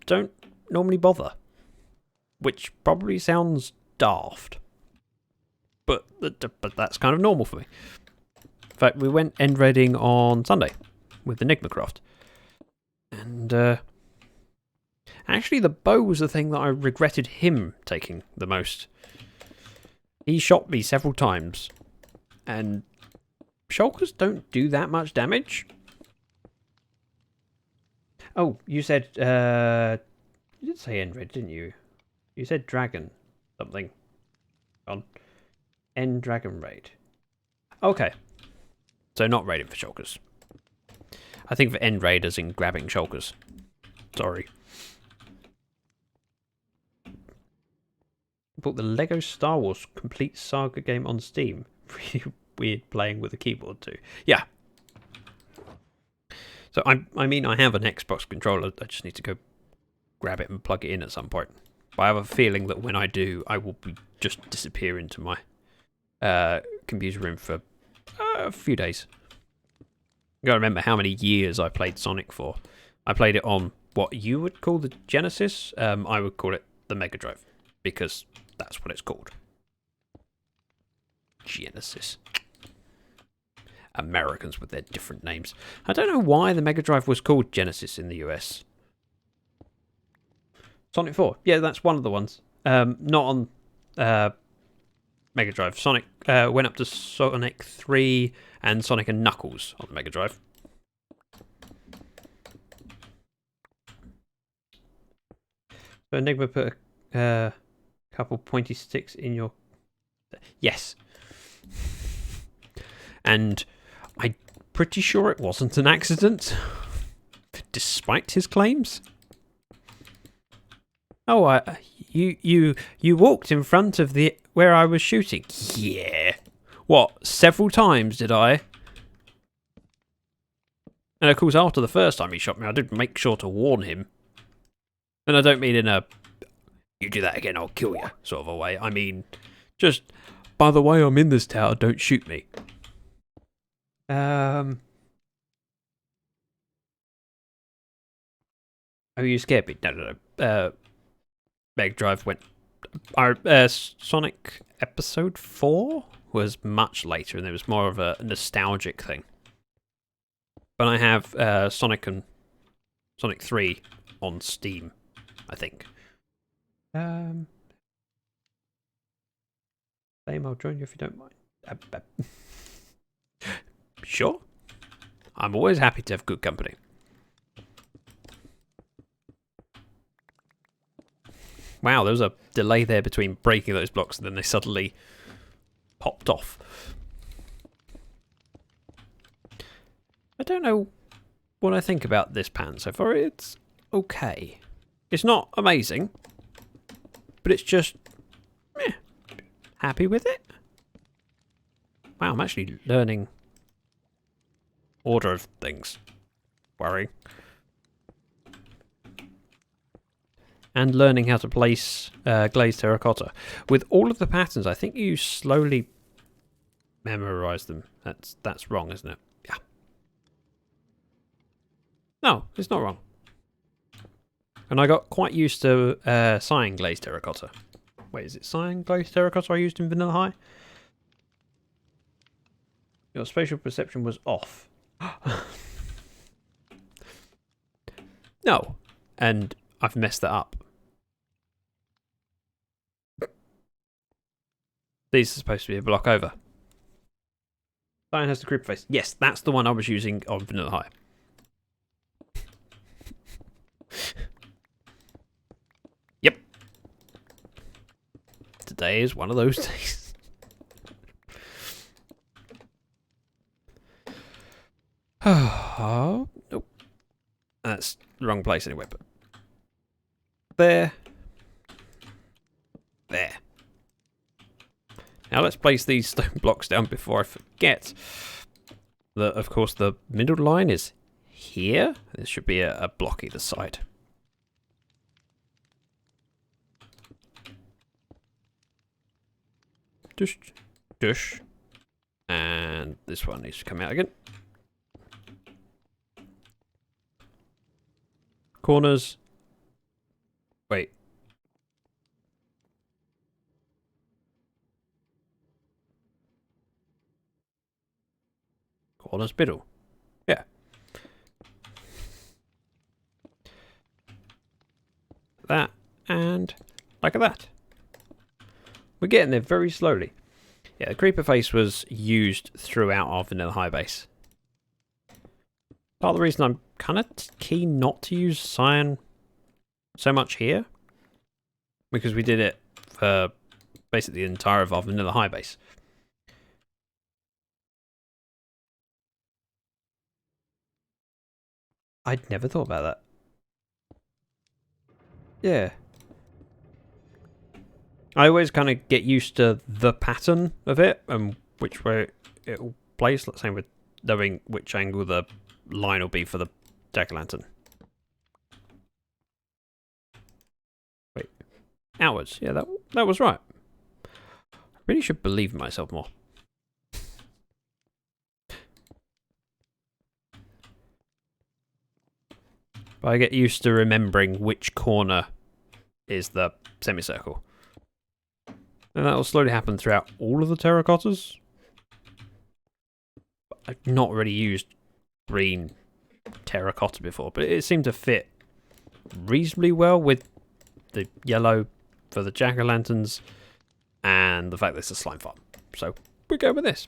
don't normally bother. Which probably sounds daft. But that's kind of normal for me. In fact, we went end raiding on Sunday with the Lyfcraft. And actually the bow was the thing that I regretted him taking the most. He shot me several times. And shulkers don't do that much damage. Oh, you said you did say end raid, didn't you? You said dragon something on ZactheDragon raid. Okay. So not raiding for shulkers. I think for end raid as in grabbing shulkers. Sorry. Bought the Lego Star Wars Complete Saga game on Steam. Really weird playing with a keyboard too. Yeah. So I mean I have an Xbox controller. I just need to go grab it and plug it in at some point. But I have a feeling that when I do, I will just disappear into my computer room for a few days. You gotta remember how many years I played Sonic for. I played it on what you would call the Genesis. I would call it the Mega Drive because that's what it's called. Genesis. Americans with their different names. I don't know why the Mega Drive was called Genesis in the US. Sonic 4. Yeah, that's one of the ones. Not on Mega Drive. Sonic went up to Sonic 3 and Sonic and Knuckles on the Mega Drive. So Enigma put a couple pointy sticks in your... Yes. And I'm pretty sure it wasn't an accident, despite his claims. Oh, you walked in front of the where I was shooting. Yeah. What? Several times did I? And of course, after the first time he shot me, I did make sure to warn him. And I don't mean in a "you do that again, I'll kill you" sort of a way. I mean, just by the way, I'm in this tower. Don't shoot me. Oh, you scared me? No. Mega Drive went... Sonic Episode 4 was much later, and it was more of a nostalgic thing. But I have Sonic and Sonic 3 on Steam, I think. Same, I'll join you if you don't mind. Sure. I'm always happy to have good company. Wow, there was a delay there between breaking those blocks and then they suddenly popped off. I don't know what I think about this pattern so far. It's okay. It's not amazing, but it's just happy with it. Wow, I'm actually learning order of things. Worrying. And learning how to place glazed terracotta. With all of the patterns, I think you slowly memorize them. That's wrong, isn't it? Yeah. No, it's not wrong. And I got quite used to cyan glazed terracotta. Wait, is it cyan glazed terracotta I used in Vanilla High? Your spatial perception was off. No. And I've messed that up. These are supposed to be a block over. Cyan has the creeper face. Yes, that's the one I was using on Vanilla High. Yep. Today is one of those days. Oh, nope. That's the wrong place anyway, but there. There. Now let's place these stone blocks down before I forget that, of course, the middle line is here. There should be a block either side. Dush. And this one needs to come out again. Corners. Wait. Corners middle. Yeah. That and like that. We're getting there very slowly. Yeah, the creeper face was used throughout our Vanilla High base. Part of the reason I'm kind of keen not to use cyan so much here, because we did it for basically the entire of our Vanilla High base. I'd never thought about that. Yeah. I always kind of get used to the pattern of it and which way it will place. Let's say with knowing which angle the line will be for the jack-o'-lantern. Wait. Outwards. Yeah, that was right. I really should believe in myself more. But I get used to remembering which corner is the semicircle. And that will slowly happen throughout all of the terracottas. I've not really used green terracotta before, but it seemed to fit reasonably well with the yellow for the jack-o'-lanterns and the fact that it's a slime farm. So we go with this.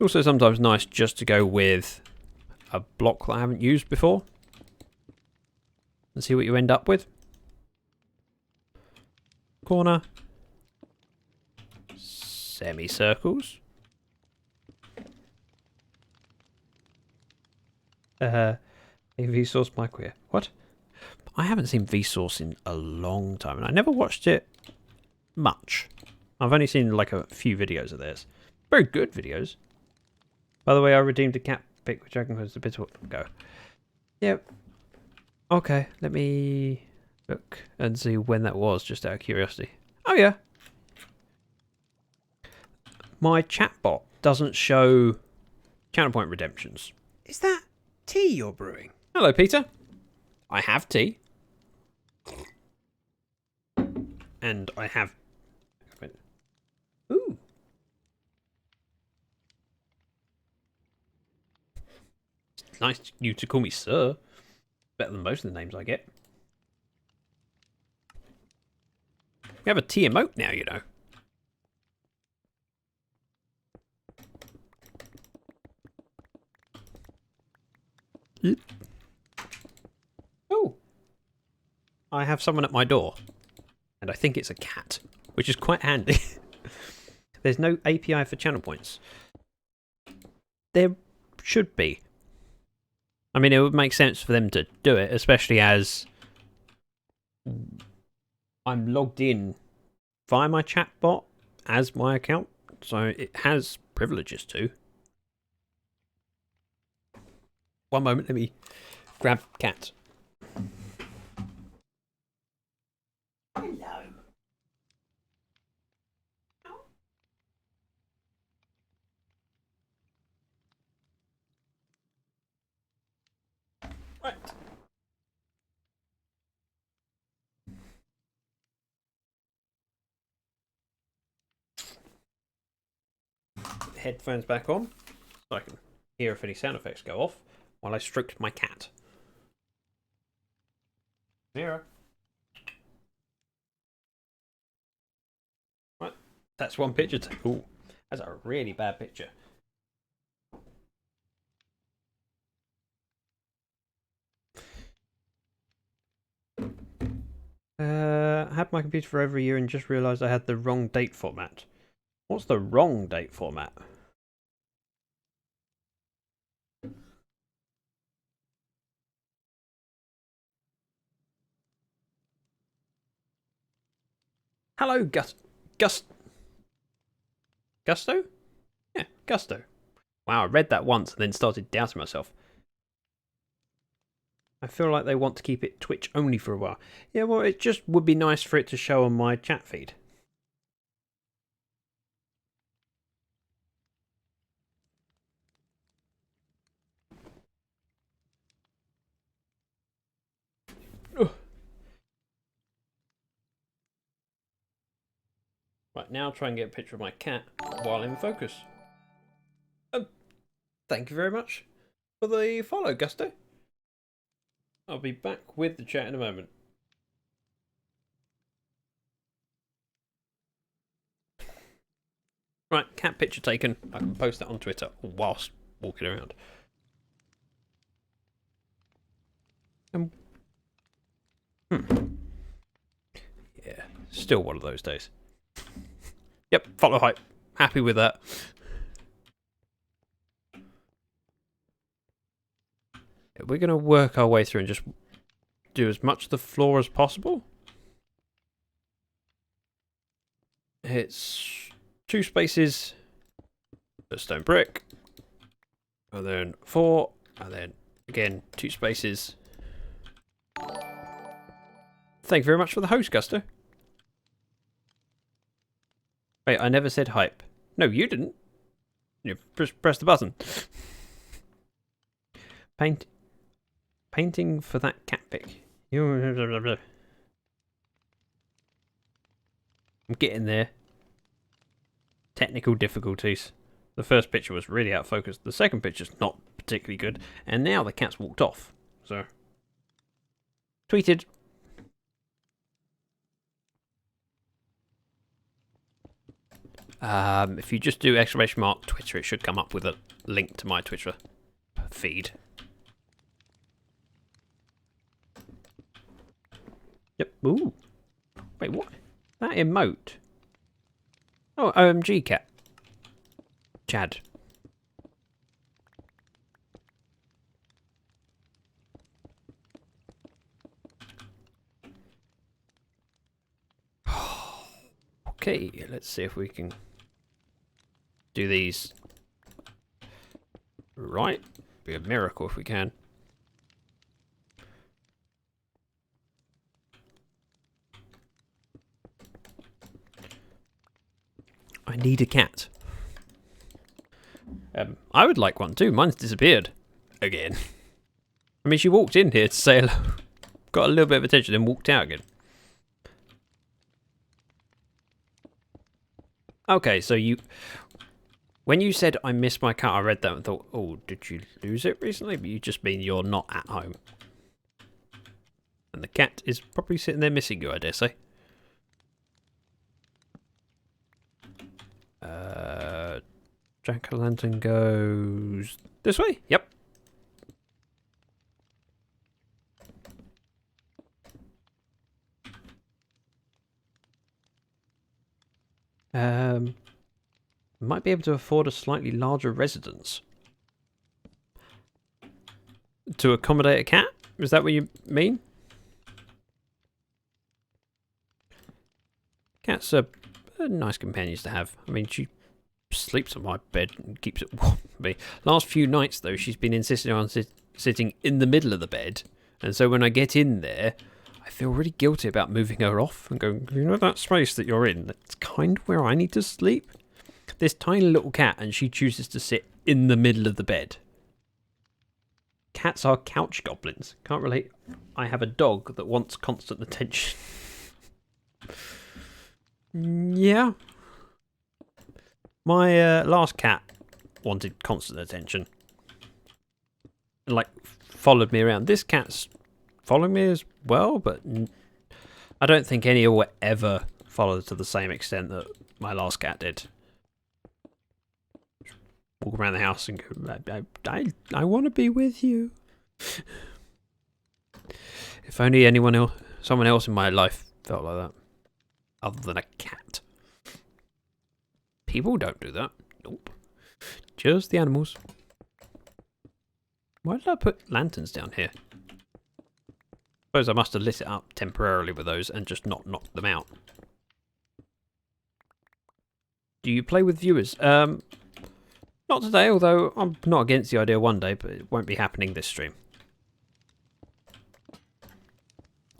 Also sometimes nice just to go with a block that I haven't used before and see what you end up with. Corner. Semicircles. Vsauce microwave. What? I haven't seen Vsauce in a long time, and I never watched it much. I've only seen like a few videos of theirs. Very good videos. By the way, I redeemed a cat pick, which I can post a bit ago. Yep. Okay, let me look and see when that was, just out of curiosity. Oh yeah. My chatbot doesn't show counterpoint redemptions. Is that tea you're brewing? Hello, Peter. I have tea. And I have... Ooh. It's nice you to call me sir. Better than most of the names I get. We have a tea emote now, you know. Oh. I have someone at my door. And I think it's a cat, which is quite handy. There's no API for channel points. There should be. I mean, it would make sense for them to do it, especially as I'm logged in via my chat bot as my account, so it has privileges too. One moment, let me grab cat. Hello. Right. Headphones back on, so I can hear if any sound effects go off while I stroked my cat. Mira. Right, that's one picture. Ooh, that's a really bad picture. I had my computer for over a year and just realised I had the wrong date format. What's the wrong date format? Hello, Gusto? Yeah, Gusto. Wow, I read that once and then started doubting myself. I feel like they want to keep it Twitch only for a while. Yeah, well, it just would be nice for it to show on my chat feed. Ugh. Right, now try and get a picture of my cat while in focus. Thank you very much for the follow, Gusto. I'll be back with the chat in a moment. Right, cat picture taken. I can post that on Twitter whilst walking around. Yeah, still one of those days. Yep, follow hype. Happy with that. We're going to work our way through and just do as much of the floor as possible. It's 2 spaces, a stone brick, and then 4, and then again 2 spaces. Thank you very much for the host, Gusto. Wait, I never said hype. No, you didn't. You press the button. Painting for that cat pic. I'm getting there. Technical difficulties. The first picture was really out of focus. The second picture's not particularly good. And now the cat's walked off. So, tweeted. If you just do !_ Twitter, it should come up with a link to my Twitter feed. Yep. Ooh. Wait, what? That emote? Oh, OMG cat. Chad. Okay, let's see if we can do these right. Be a miracle if we can. I need a cat. I would like one too. Mine's disappeared again. I mean, she walked in here to say hello, got a little bit of attention, then walked out again. Okay, so when you said I missed my cat, I read that and thought, oh, did you lose it recently? But you just mean you're not at home. And the cat is probably sitting there missing you, I dare say. Jack-o'-lantern goes this way. Yep. Might be able to afford a slightly larger residence. to accommodate a cat? Is that what you mean? Cats are nice companions to have. I mean, she sleeps on my bed and keeps it warm for me. Last few nights, though, she's been insisting on sitting in the middle of the bed. And so when I get in there, I feel really guilty about moving her off and going, you know that space that you're in? That's kind of where I need to sleep. This tiny little cat, and she chooses to sit in the middle of the bed. Cats are couch goblins. Can't relate. I have a dog that wants constant attention. Yeah. My last cat wanted constant attention. And, like, followed me around. This cat's following me as well, but I don't think any will ever follow to the same extent that my last cat did. Walk around the house and go, I want to be with you. If only someone else in my life felt like that. Other than a cat. People don't do that. Nope. Just the animals. Why did I put lanterns down here? Suppose I must have lit it up temporarily with those and just not knocked them out. Do you play with viewers? Not today, although I'm not against the idea one day, but it won't be happening this stream.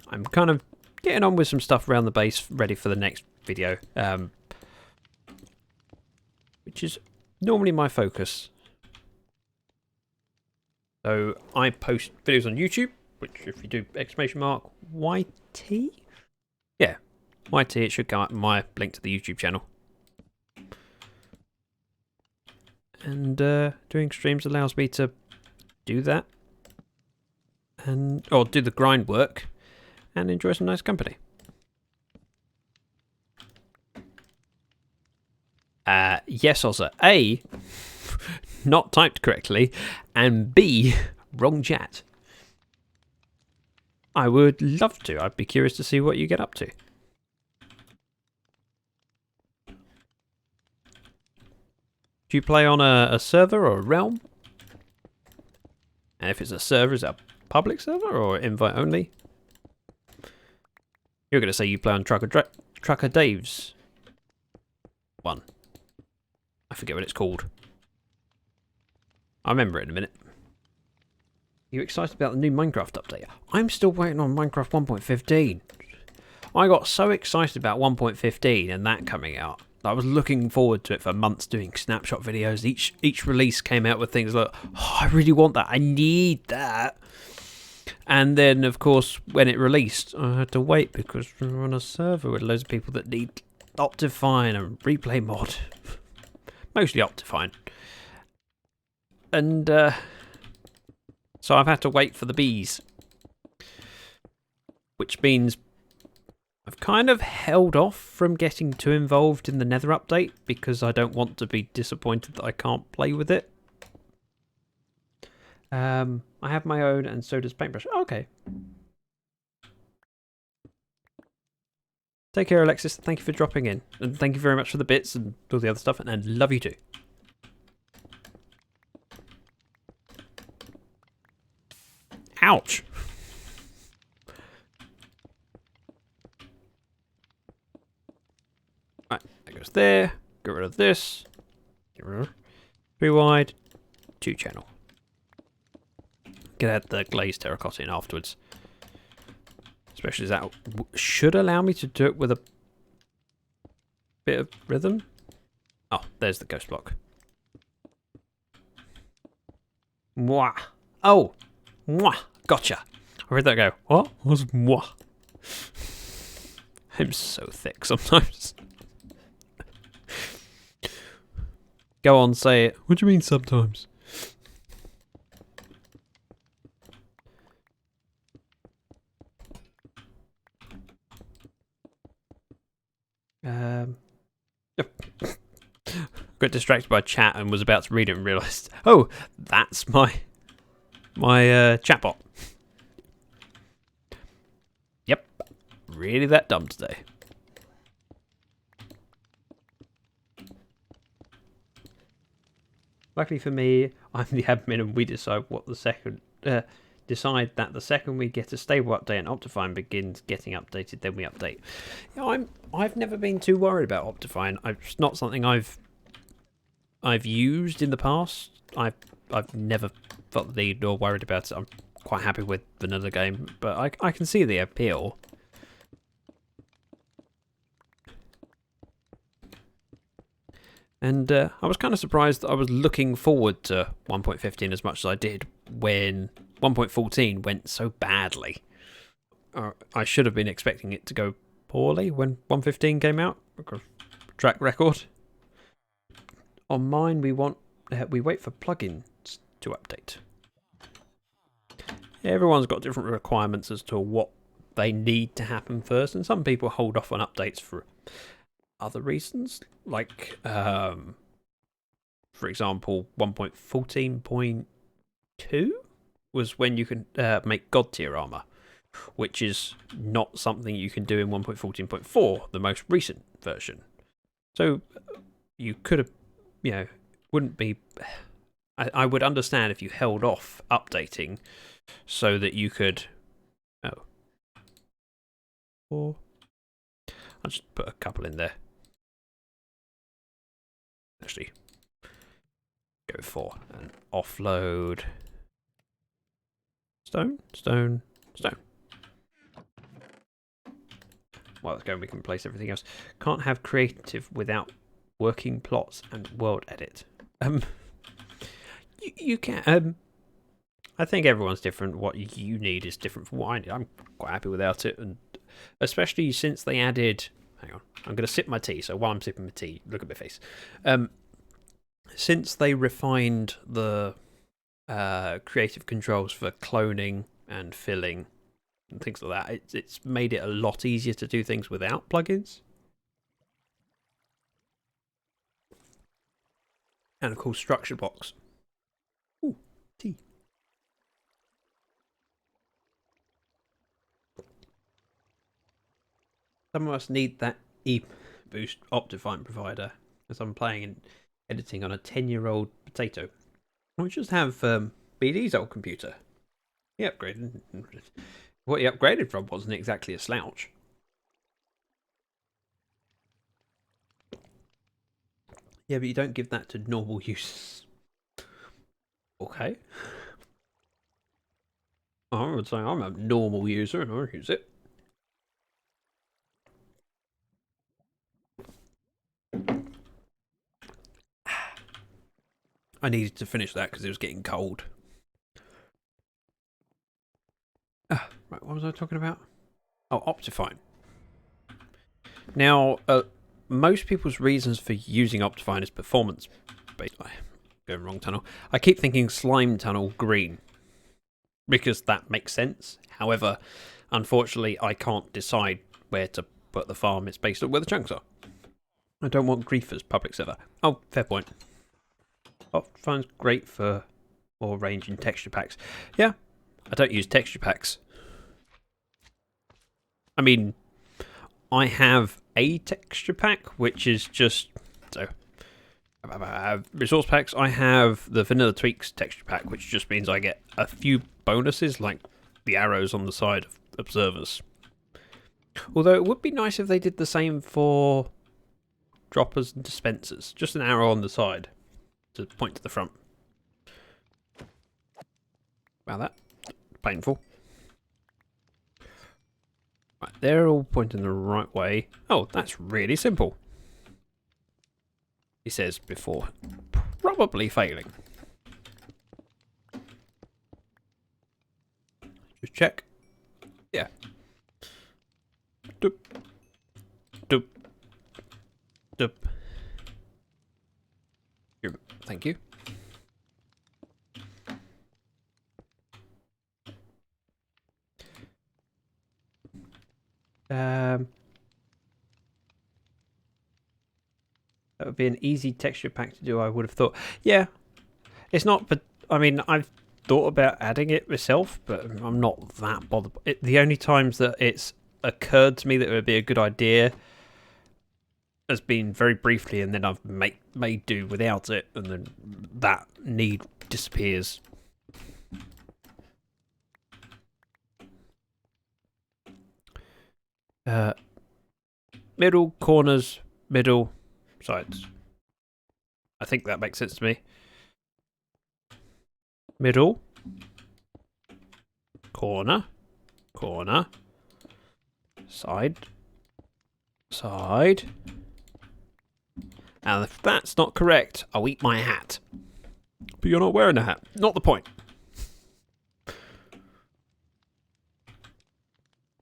I'm kind of getting on with some stuff around the base, ready for the next video, which is normally my focus. So I post videos on YouTube, which if you do !YT? Yeah, YT, it should come up in my link to the YouTube channel. And doing streams allows me to do that, or do the grind work, and enjoy some nice company. Yes, Ozza. A, not typed correctly, and B, wrong chat. I would love to. I'd be curious to see what you get up to. Do you play on a server or a realm? And if it's a server, is it a public server or invite only? You're going to say you play on Trucker Dave's one. I forget what it's called. I'll remember it in a minute. You excited about the new Minecraft update? I'm still waiting on Minecraft 1.15. I got so excited about 1.15 and that coming out. I was looking forward to it for months, doing snapshot videos. Each release came out with things like, oh, I really want that. I need that. And then, of course, when it released, I had to wait because we were on a server with loads of people that need Optifine and Replay mod. Mostly Optifine. And so I've had to wait for the bees. Which means I've kind of held off from getting too involved in the Nether update because I don't want to be disappointed that I can't play with it. I have my own and so does Paintbrush. Okay. Take care, Alexis. Thank you for dropping in. And thank you very much for the bits and all the other stuff. And love you too. Ouch. Right, that goes there. Get rid of this. Get rid of 3 wide, 2 channel. Get out the glazed terracotta in afterwards. Especially as that should allow me to do it with a bit of rhythm. Oh, there's the ghost block. Mwah. Oh, mwah. Gotcha. I heard that go. What? What's mwah? I'm so thick sometimes. Go on, say it. What do you mean sometimes? Got distracted by chat and was about to read it and realised, oh, that's my chatbot. Yep, really that dumb today. Luckily for me, I'm the admin and we decide what the second decide that the second we get a stable update and Optifine begins getting updated, then we update. You know, I've never been too worried about Optifine. It's not something I've used in the past. I've never felt the need or worried about it. I'm quite happy with vanilla game, but I can see the appeal. And I was kind of surprised that I was looking forward to 1.15 as much as I did when 1.14 went so badly. I should have been expecting it to go poorly when 1.15 came out. Track record. On mine, we wait for plugins to update. Everyone's got different requirements as to what they need to happen first, and some people hold off on updates for other reasons, like for example 1.14.2 was when you can make god tier armor, which is not something you can do in 1.14.4, the most recent version. So you could have, you know, wouldn't be, I would understand if you held off updating so that you could, or I'll just put a couple in there. Actually, go for and offload stone. Well, let's go. We can place everything else. Can't have creative without working plots and world edit. You can. I think everyone's different. What you need is different from what I need. I'm quite happy without it, and especially since they added. Hang on, I'm going to sip my tea. So while I'm sipping my tea, look at my face. Since they refined the creative controls for cloning and filling and things like that, it's made it a lot easier to do things without plugins. And of course, structure box. Ooh, tea. Some of us need that e-boost Optifine provider, as I'm playing and editing on a 10-year-old potato. We just have BD's old computer. He upgraded. What he upgraded from wasn't exactly a slouch. Yeah, but you don't give that to normal use. Okay. I would say I'm a normal user and I use it. I needed to finish that because it was getting cold. Right, what was I talking about? Oh, Optifine. Now, most people's reasons for using Optifine is performance. Going wrong tunnel. I keep thinking slime tunnel green because that makes sense. However, unfortunately, I can't decide where to put the farm. It's based on where the chunks are. I don't want griefers public server. Oh, fair point. Optifine's great for more range in texture packs. Yeah, I don't use texture packs. I mean, I have a texture pack, which is just so resource packs. I have the Vanilla Tweaks texture pack, which just means I get a few bonuses, like the arrows on the side of observers. Although it would be nice if they did the same for droppers and dispensers. Just an arrow on the side to point to the front. Wow, that painful. Right, they're all pointing the right way. Oh, that's really simple. He says before probably failing. Just check. Yeah. Doop. Doop. Doop. Thank you. That would be an easy texture pack to do, I would have thought. Yeah, it's not, but I mean, I've thought about adding it myself, but I'm not that bothered. The only times that it's occurred to me that it would be a good idea has been very briefly, and then I've made do without it, and then that need disappears. Middle, corners, middle, sides. I think that makes sense to me. Middle, corner, corner, side, side. And if that's not correct, I'll eat my hat. But you're not wearing a hat. Not the point.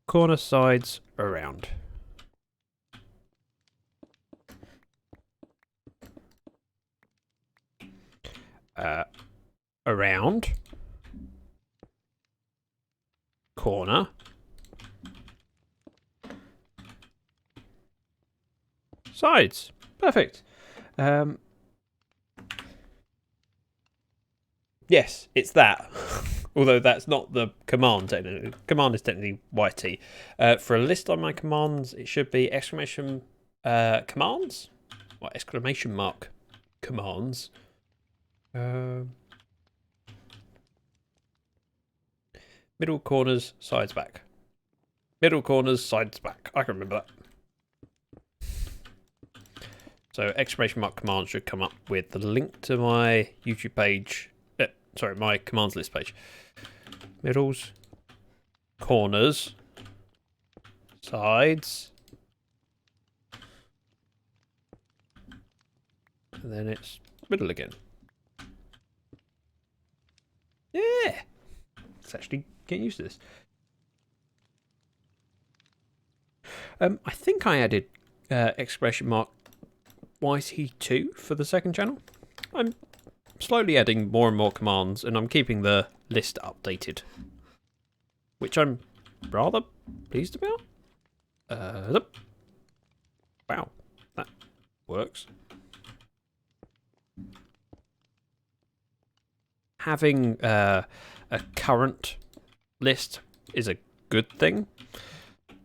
Corner, sides, around. Around. Corner. Sides. Perfect. Yes, it's that. Although that's not the command technically. Command is technically YT. For a list on my commands, it should be exclamation commands? What, exclamation mark commands? Middle, corners, sides, back. Middle, corners, sides, back. I can remember that. So exclamation mark command should come up with the link to my YouTube page. Sorry, my commands list page. Middles, corners, sides, and then it's middle again. Yeah, it's actually getting used to this. I think I added exclamation mark YT2 for the second channel. I'm slowly adding more and more commands, and I'm keeping the list updated, which I'm rather pleased about. Wow, that works. Having a current list is a good thing,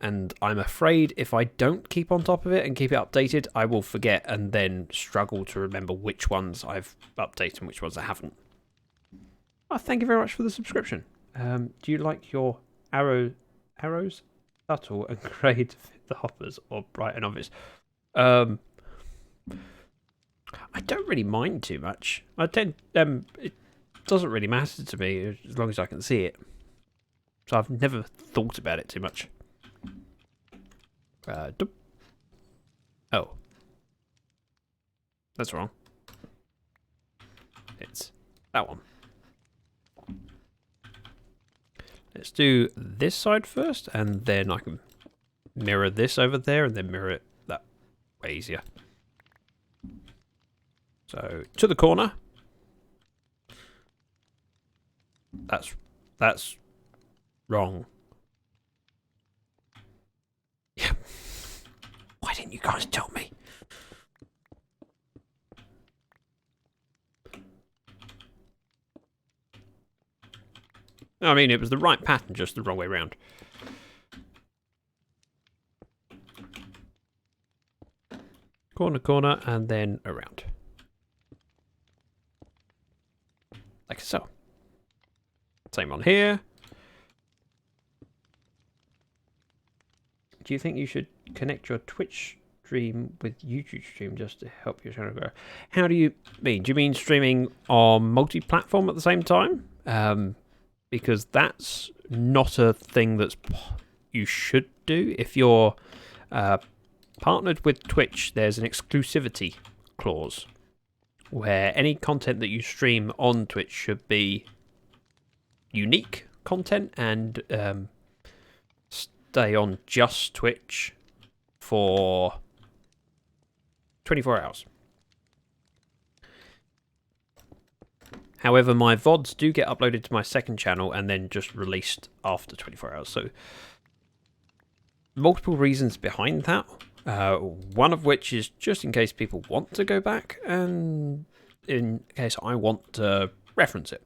and I'm afraid if I don't keep on top of it and keep it updated, I will forget and then struggle to remember which ones I've updated and which ones I haven't. Oh, thank you very much for the subscription. Do you like your arrows subtle and grey to fit the hoppers, or bright and obvious? I don't really mind too much. I tend it doesn't really matter to me as long as I can see it. So I've never thought about it too much. Oh, that's wrong. It's that one. Let's do this side first, and then I can mirror this over there, and then mirror it that way easier. So to the corner. That's wrong. Yeah. Why didn't you guys tell me? I mean, it was the right pattern, just the wrong way around. Corner, corner, and then around. Like so. Same on here. Do you think you should connect your Twitch stream with YouTube stream just to help your channel grow? How do you mean? Do you mean streaming on multi-platform at the same time? Because that's not a thing that's you should do. If you're partnered with Twitch, there's an exclusivity clause where any content that you stream on Twitch should be unique content and stay on just Twitch for 24 hours. However, my VODs do get uploaded to my second channel and then just released after 24 hours. So, multiple reasons behind that. One of which is just in case people want to go back, and in case I want to reference it.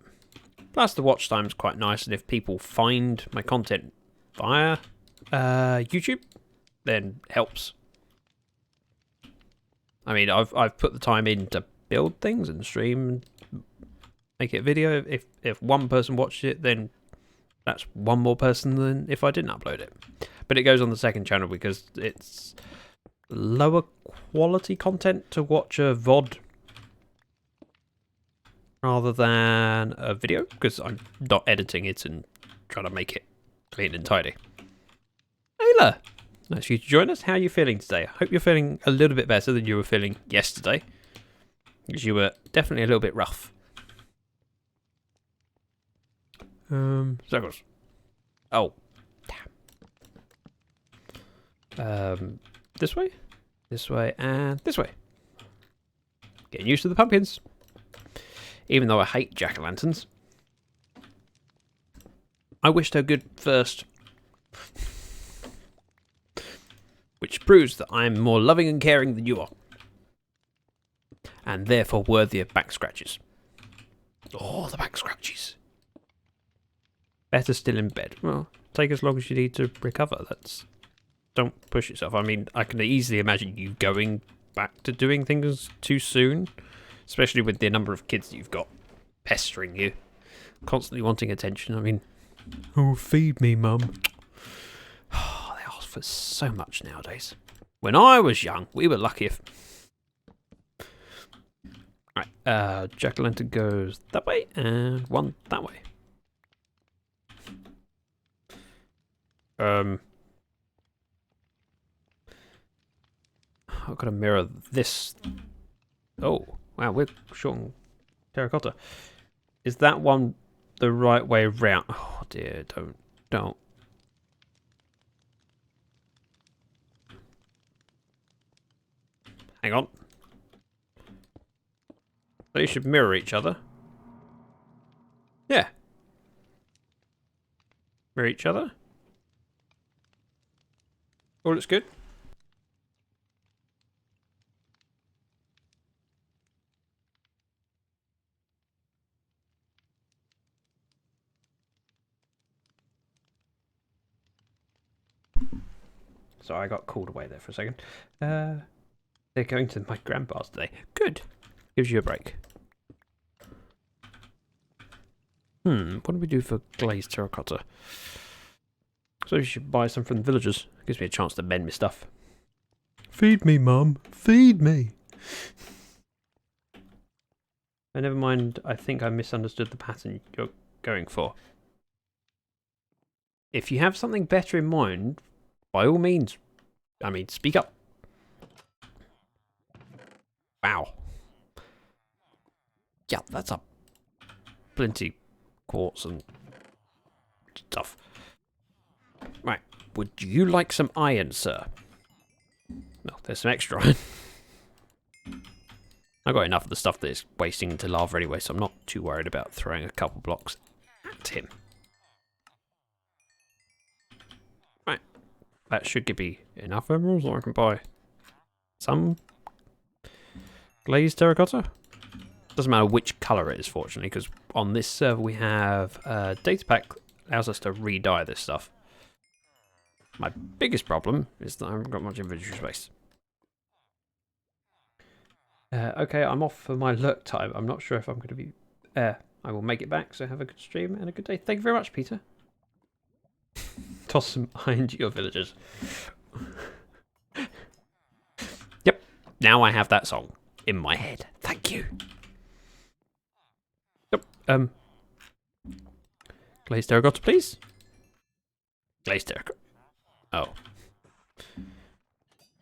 Plus, the watch time is quite nice, and if people find my content via YouTube, then helps. I mean, I've put the time in to build things and stream and make it a video. If one person watched it, then that's one more person than if I didn't upload it. But it goes on the second channel because it's lower quality content to watch a VOD rather than a video, because I'm not editing it and trying to make it clean and tidy. Ayla, nice for you to join us. How are you feeling today? I hope you're feeling a little bit better than you were feeling yesterday, because you were definitely a little bit rough. Circles. Oh, damn. This way, and this way. Getting used to the pumpkins. Even though I hate jack-o'-lanterns. I wish they were good first. Which proves that I am more loving and caring than you are. And therefore worthy of back scratches. Oh, the back scratches. Better still in bed. Well, take as long as you need to recover. Don't push yourself. I mean, I can easily imagine you going back to doing things too soon. Especially with the number of kids that you've got pestering you. Constantly wanting attention. I mean, oh, feed me, Mum. Oh, they ask for so much nowadays. When I was young, we were lucky if... Right, jack-o'-lantern goes that way, and one that way. I've got to mirror this. Oh, wow, we're short on terracotta. Is that one the right way round? Oh dear, don't. Hang on. They should mirror each other. Yeah. Mirror each other. All looks good. Sorry, I got called away there for a second. They're going to my grandpa's today. Good. Gives you a break. What do we do for glazed terracotta? So you should buy some from the villagers. Gives me a chance to mend my stuff. Feed me, Mum. Feed me. Oh, never mind. I think I misunderstood the pattern you're going for. If you have something better in mind, by all means, I mean, speak up. Wow. Yeah, that's a plenty quartz and stuff. Right, would you like some iron, sir? No, there's some extra iron. I've got enough of the stuff that is wasting into lava anyway, so I'm not too worried about throwing a couple blocks at him. Right, that should give me enough emeralds, or I can buy some glazed terracotta. Doesn't matter which colour it is, fortunately, because on this server we have a data pack that allows us to re-dye this stuff. My biggest problem is that I haven't got much inventory space. Okay, I'm off for my lurk time. I'm not sure if I'm going to be... I will make it back, so have a good stream and a good day. Thank you very much, Peter. Toss some iron to your villagers. Yep, now I have that song in my head. Thank you. Yep, glazed terracotta, please. Glazed terracotta. Oh.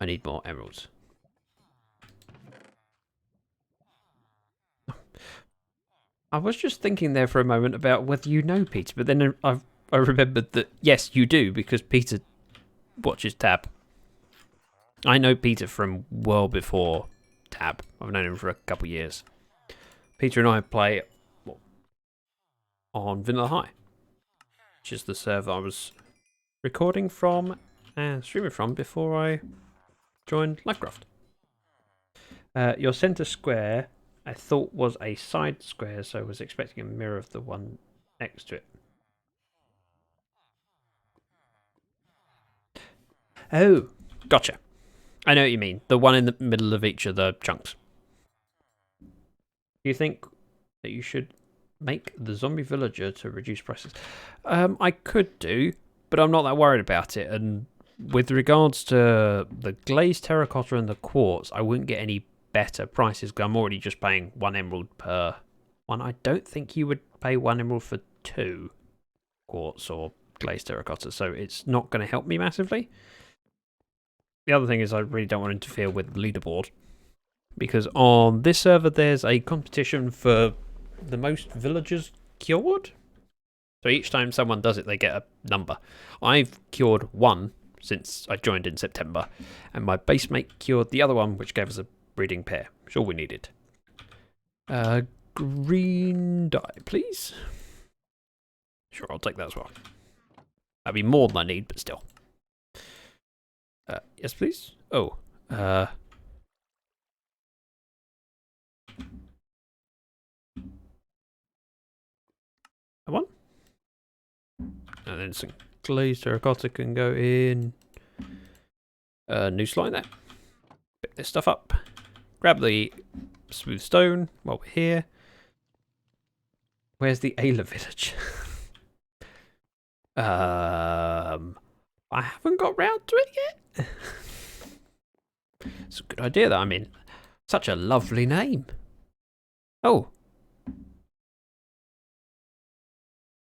I need more emeralds. I was just thinking there for a moment about whether you know Peter, but then I remembered that, yes, you do, because Peter watches Tab. I know Peter from well before Tab. I've known him for a couple of years. Peter and I play on Vanilla High, which is the server I was recording from and streaming from before I joined Lyfcraft. Your centre square, I thought, was a side square, so I was expecting a mirror of the one next to it. Oh, gotcha. I know what you mean. The one in the middle of each of the chunks. Do you think that you should make the zombie villager to reduce prices? I could do, but I'm not that worried about it. And with regards to the glazed terracotta and the quartz, I wouldn't get any better prices because I'm already just paying 1 emerald per one. I don't think you would pay 1 emerald for 2 quartz or glazed terracotta, so it's not going to help me massively. The other thing is I really don't want to interfere with the leaderboard, because on this server there's a competition for the most villagers cured. So each time someone does it, they get a number. I've cured 1 since I joined in September, and my base mate cured the other one, which gave us a breeding pair. It's all we needed. Green dye, please. Sure, I'll take that as well. That'd be more than I need, but still. Yes, please. Oh, come on. And then some glazed terracotta can go in. New slime there. Pick this stuff up. Grab the smooth stone while we're here. Where's the Ayla village? I haven't got round to it yet. It's a good idea that I'm in. Such a lovely name. Oh.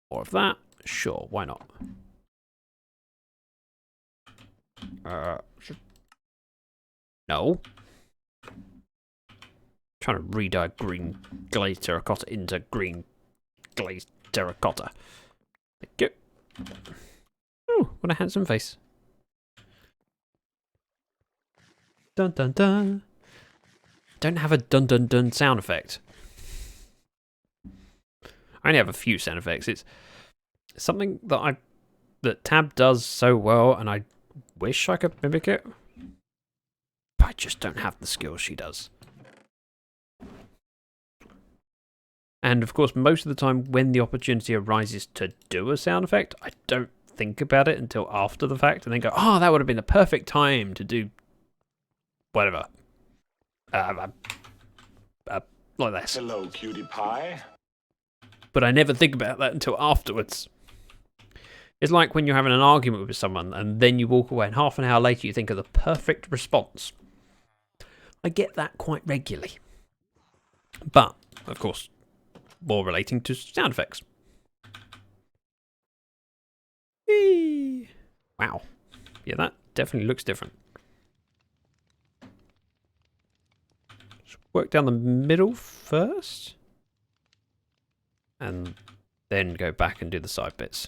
More of that. Sure, why not? No. Trying to re-dye green glazed terracotta into green glazed terracotta. Thank you. Oh, what a handsome face. Dun dun dun. Don't have a dun dun dun sound effect. I only have a few sound effects. It's something that Tab does so well, and I wish I could mimic it. But I just don't have the skills she does. And of course, most of the time when the opportunity arises to do a sound effect, I don't think about it until after the fact and then go, oh, that would have been the perfect time to do whatever. Like this. Hello, cutie pie. But I never think about that until afterwards. It's like when you're having an argument with someone and then you walk away and half an hour later you think of the perfect response. I get that quite regularly. But, of course, more relating to sound effects. Whee! Wow. Yeah, that definitely looks different. Let's work down the middle first. And then go back and do the side bits.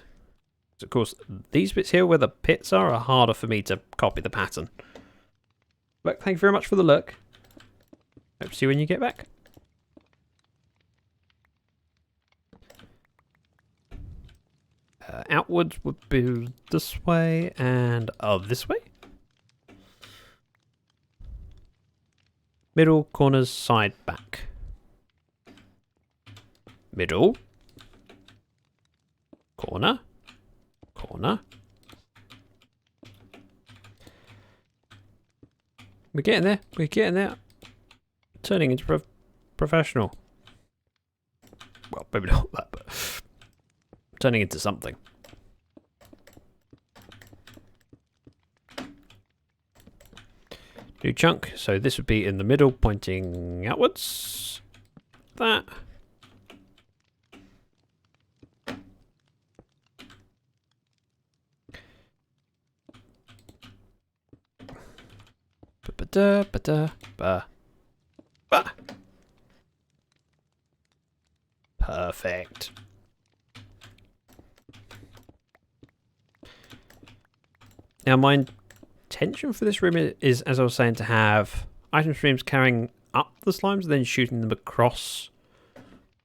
So of course, these bits here where the pits are harder for me to copy the pattern. But thank you very much for the look. Hope to see you when you get back. Outwards would be this way and this way. Middle, corners, side, back. Middle. Corner. Corner. We're getting there. We're getting there. Turning into professional. Well, maybe not that, but turning into something. New chunk. So this would be in the middle, pointing outwards. That. Perfect. Now my intention for this room is, as I was saying, to have item streams carrying up the slimes and then shooting them across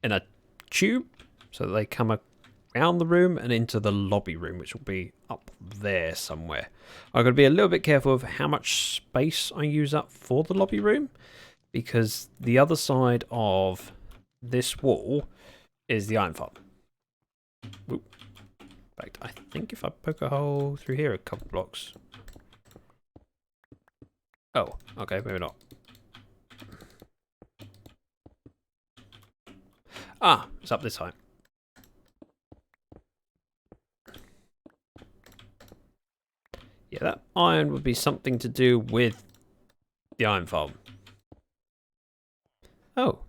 in a tube so that they come around the room and into the lobby room, which will be up there somewhere. I've got to be a little bit careful of how much space I use up for the lobby room, because the other side of this wall is the iron farm. Oop. In fact, I think if I poke a hole through here a couple blocks. Oh, okay, maybe not. Ah, it's up this height. Yeah, Yeah, that iron would be something to do with the iron farm. Oh.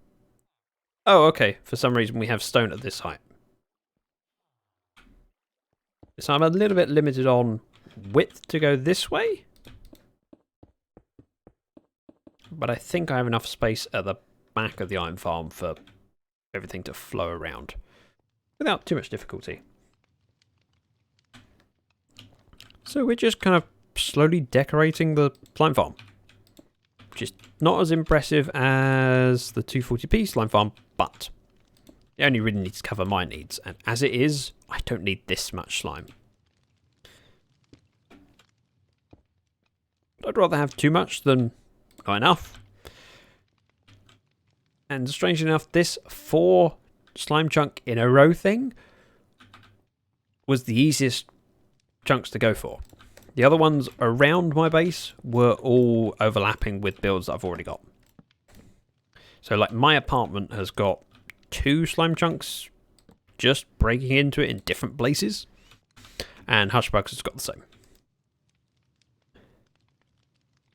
Oh, okay. For some reason we have stone at this height. So I'm a little bit limited on width to go this way. But I think I have enough space at the back of the iron farm for everything to flow around without too much difficulty. So we're just kind of slowly decorating the slime farm, which is not as impressive as the 240p slime farm, but it only really needs to cover my needs. And as it is, I don't need this much slime. I'd rather have too much than not enough. And strangely enough, this 4 slime chunk in a row thing was the easiest chunks to go for. The other ones around my base were all overlapping with builds that I've already got. So like my apartment has got 2 slime chunks just breaking into it in different places. And Hushbugs has got the same.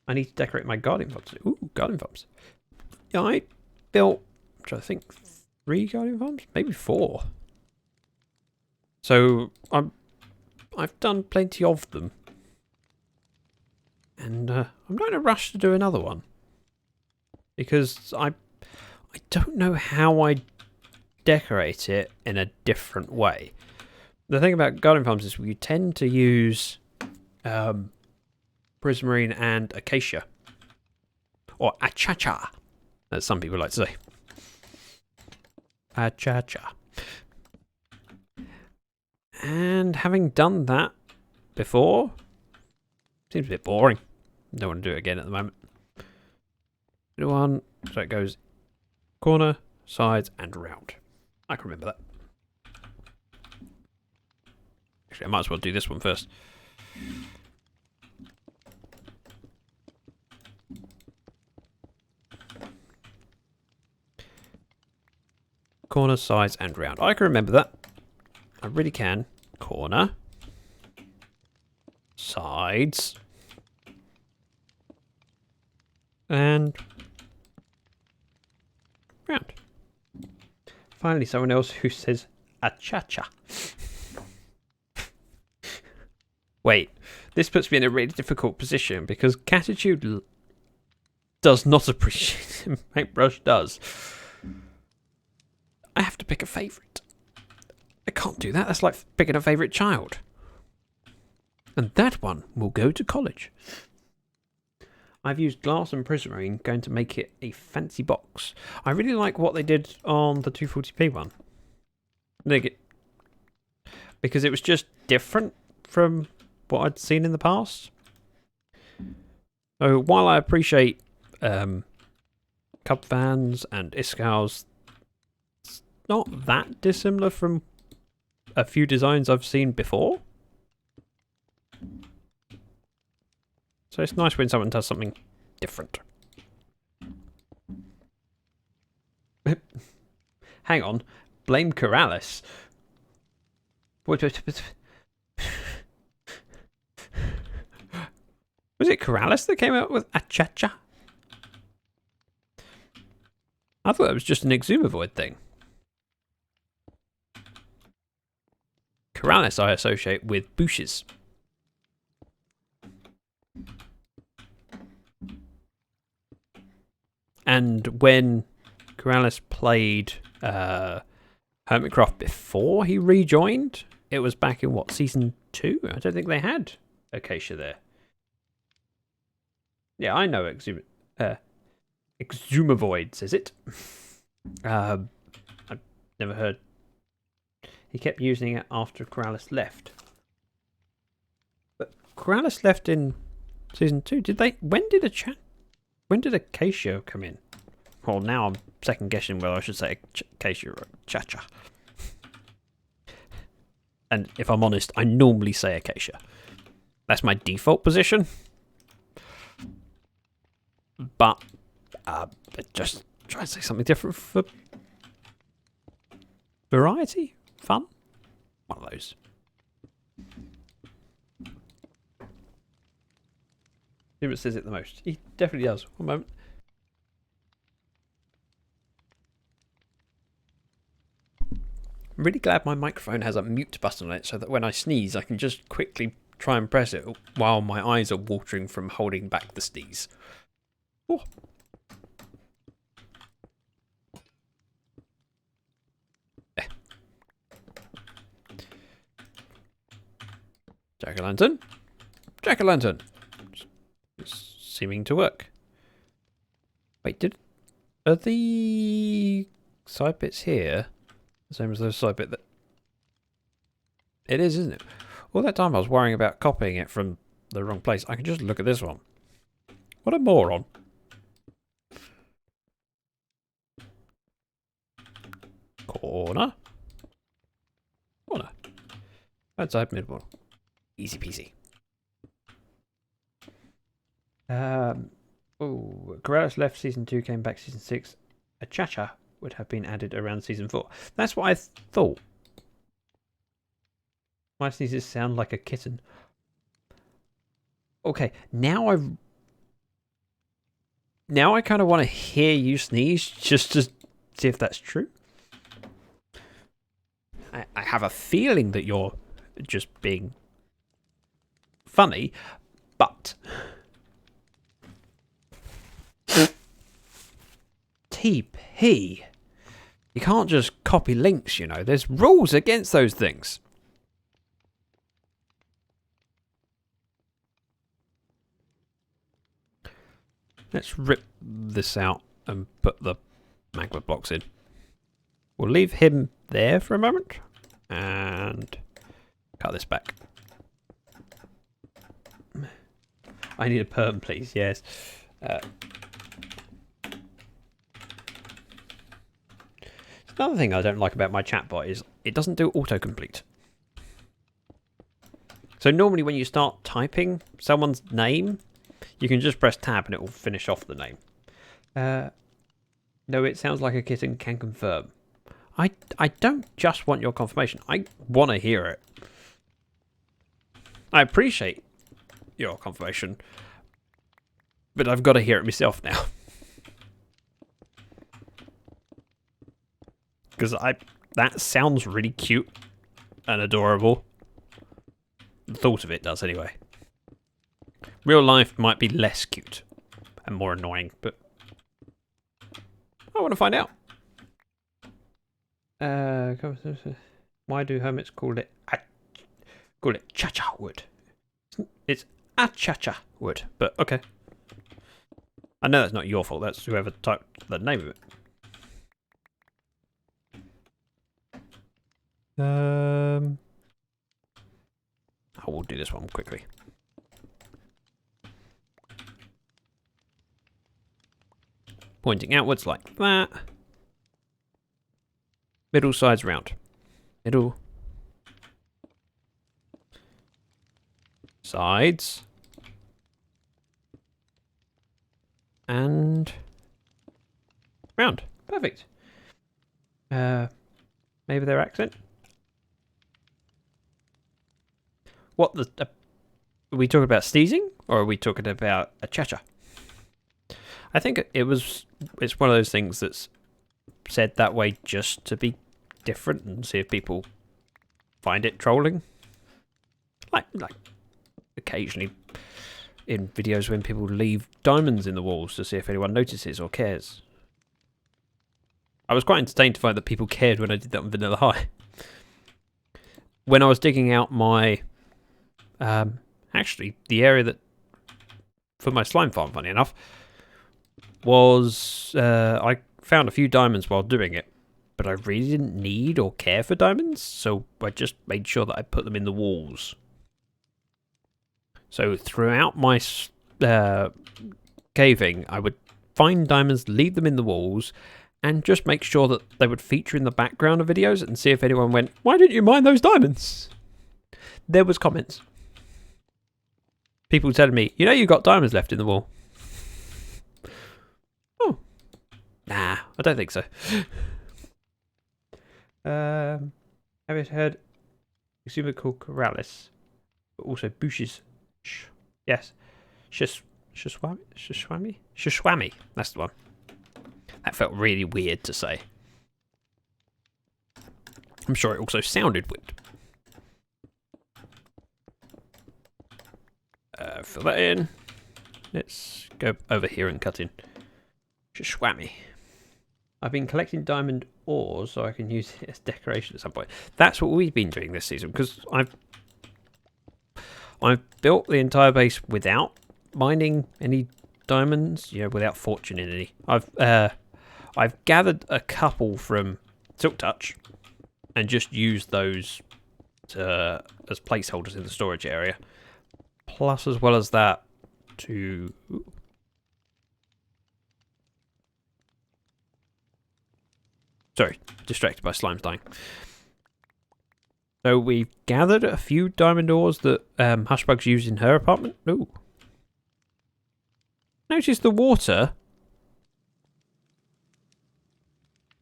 I need to decorate my garden farms. Ooh, garden farms. Yeah, I built, I think, 3 garden farms? Maybe 4. So I've done plenty of them. And I'm not in a rush to do another one. Because I don't know how I decorate it in a different way. The thing about garden farms is you tend to use prismarine and acacia. Or achacha, as some people like to say. Achacha. And having done that before, seems a bit boring. Don't want to do it again at the moment. Do one, so it goes corner, sides, and round. I can remember that. Actually, I might as well do this one first. Corner, sides, and round. I can remember that. I really can. Corner. Sides. And round. Finally, someone else who says achacha. Wait, this puts me in a really difficult position because Catitude does not appreciate him. Paintbrush does. I have to pick a favourite. I can't do that. That's like picking a favourite child. And that one will go to college. I've used glass and prismarine, going to make it a fancy box. I really like what they did on the 240p one. Because it was just different from what I'd seen in the past. So while I appreciate Cub Fans and Iskals, it's not that dissimilar from a few designs I've seen before. So it's nice when someone does something different. Hang on. Blame Corrales. Was it Corrales that came out with Achacha? I thought it was just an Exumavoid thing. Corrales I associate with bushes. And when Corrales played Hermitcraft before he rejoined, it was back in what, season 2? I don't think they had Acacia there. Yeah, I know Exumavoids, is it? I've never heard. He kept using it after Corrales left. But Corrales left in season 2. Did they? When did Acacia come in? Well, now I'm second guessing whether I should say Acacia or Chacha. And if I'm honest, I normally say Acacia. That's my default position. But just try to say something different for variety, fun. One of those. Who says it the most? He definitely does. One moment. I'm really glad my microphone has a mute button on it so that when I sneeze I can just quickly try and press it while my eyes are watering from holding back the sneeze. Oh. Jack-o'-lantern. Jack-o'-lantern. It's seeming to work. Wait, are the side bits here the same as those side bit that... It is, isn't it? All that time I was worrying about copying it from the wrong place. I can just look at this one. What a moron. Corner. Corner. Outside mid-wall. Easy peasy. Corrales left season 2, came back season 6. A cha-cha would have been added around season 4. That's what I thought. My sneezes sound like a kitten. Okay, now I kind of want to hear you sneeze just to see if that's true. I have a feeling that you're just being funny, but TP, you can't just copy links, you know. There's rules against those things. Let's rip this out and put the magma blocks in. We'll leave him there for a moment and cut this back. I need a perm, please. Yes. Another thing I don't like about my chatbot is it doesn't do autocomplete. So normally when you start typing someone's name, you can just press tab and it will finish off the name. No, it sounds like a kitten, can confirm. I don't just want your confirmation. I want to hear it. I appreciate your confirmation, but I've got to hear it myself now. Because that sounds really cute and adorable. The thought of it does anyway. Real life might be less cute and more annoying, but I want to find out. Why do hermits call it cha-cha wood? It's a-cha-cha wood, but okay. I know that's not your fault, that's whoever typed the name of it. I will do this one quickly. Pointing outwards like that. Middle sides round. Middle. Sides. And round. Perfect. Maybe their accent. What the... are we talking about sneezing? Or are we talking about a cha-cha? I think it's one of those things that's said that way just to be different and see if people find it trolling. Like occasionally in videos when people leave diamonds in the walls to see if anyone notices or cares. I was quite entertained to find that people cared when I did that on Vanilla High. When I was digging out my... actually, the area that... for my slime farm, funny enough, was... I found a few diamonds while doing it, but I really didn't need or care for diamonds, so I just made sure that I put them in the walls. So throughout my caving, I would find diamonds, leave them in the walls, and just make sure that they would feature in the background of videos and see if anyone went, "Why didn't you mine those diamonds?" There was comments. People telling me, "You know you've got diamonds left in the wall." Oh. Nah, I don't think so. Have you heard Exuma called Corrales, but also Bushes? Yes. Shishwami. That's the one. That felt really weird to say. I'm sure it also sounded weird. Fill that in. Let's go over here and cut in. Shishwami. I've been collecting diamond ores so I can use it as decoration at some point. That's what we've been doing this season, because I've built the entire base without mining any diamonds, you know, without fortuning any. I've gathered a couple from Silk Touch and just used those as placeholders in the storage area. Plus, as well as that, to... Sorry, distracted by slimes dying. So we've gathered a few diamond ores that Hushbug's used in her apartment. Ooh. Notice the water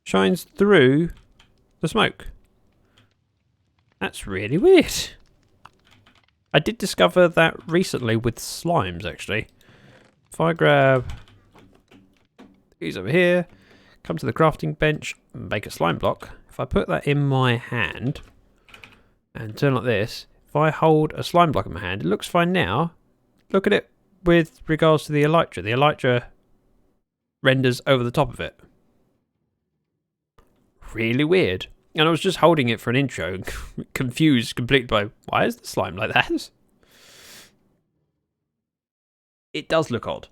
shines through the smoke. That's really weird. I did discover that recently with slimes, actually. If I grab these over here, come to the crafting bench, and make a slime block. If I put that in my hand and turn like this, if I hold a slime block in my hand, it looks fine now. Look at it with regards to the elytra. The elytra renders over the top of it. Really weird. And I was just holding it for an intro, confused completely by, why is the slime like that? It does look odd.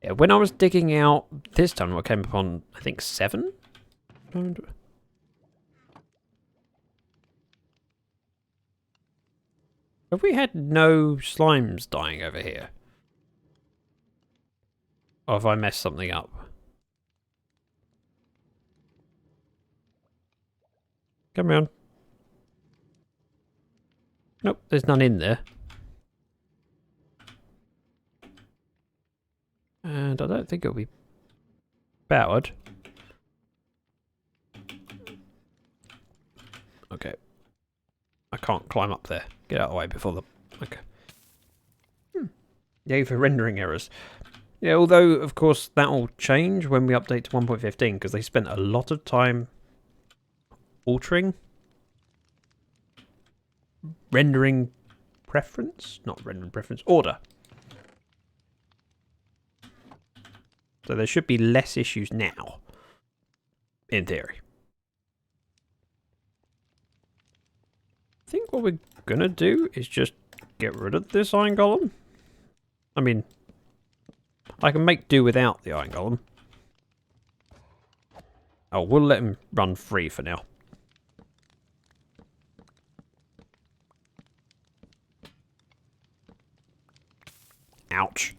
Yeah, when I was digging out this time, I came upon, I think, 7? Have we had no slimes dying over here? Or have I messed something up? Come on. Nope, there's none in there. And I don't think it'll be powered. Okay. I can't climb up there. Get out of the way before the... Okay. Yay for rendering errors. Yeah, although, of course, that'll change when we update to 1.15, because they spent a lot of time altering rendering preference? Not rendering preference, order. So there should be less issues now, in theory. I think what we're gonna do is just get rid of this iron golem. I mean, I can make do without the iron golem. Oh, we'll let him run free for now. Ouch.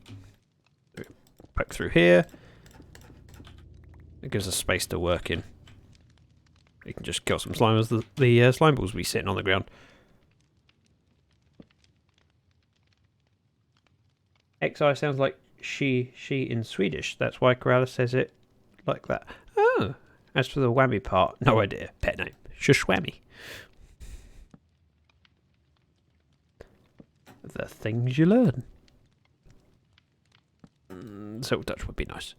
Poke through here. It gives us space to work in. You can just kill some slime as the slime balls will be sitting on the ground. XI sounds like she in Swedish. That's why Corrales says it like that. Oh. As for the whammy part, no idea. Pet name. Shishwami. The things you learn. Silk touch would be nice.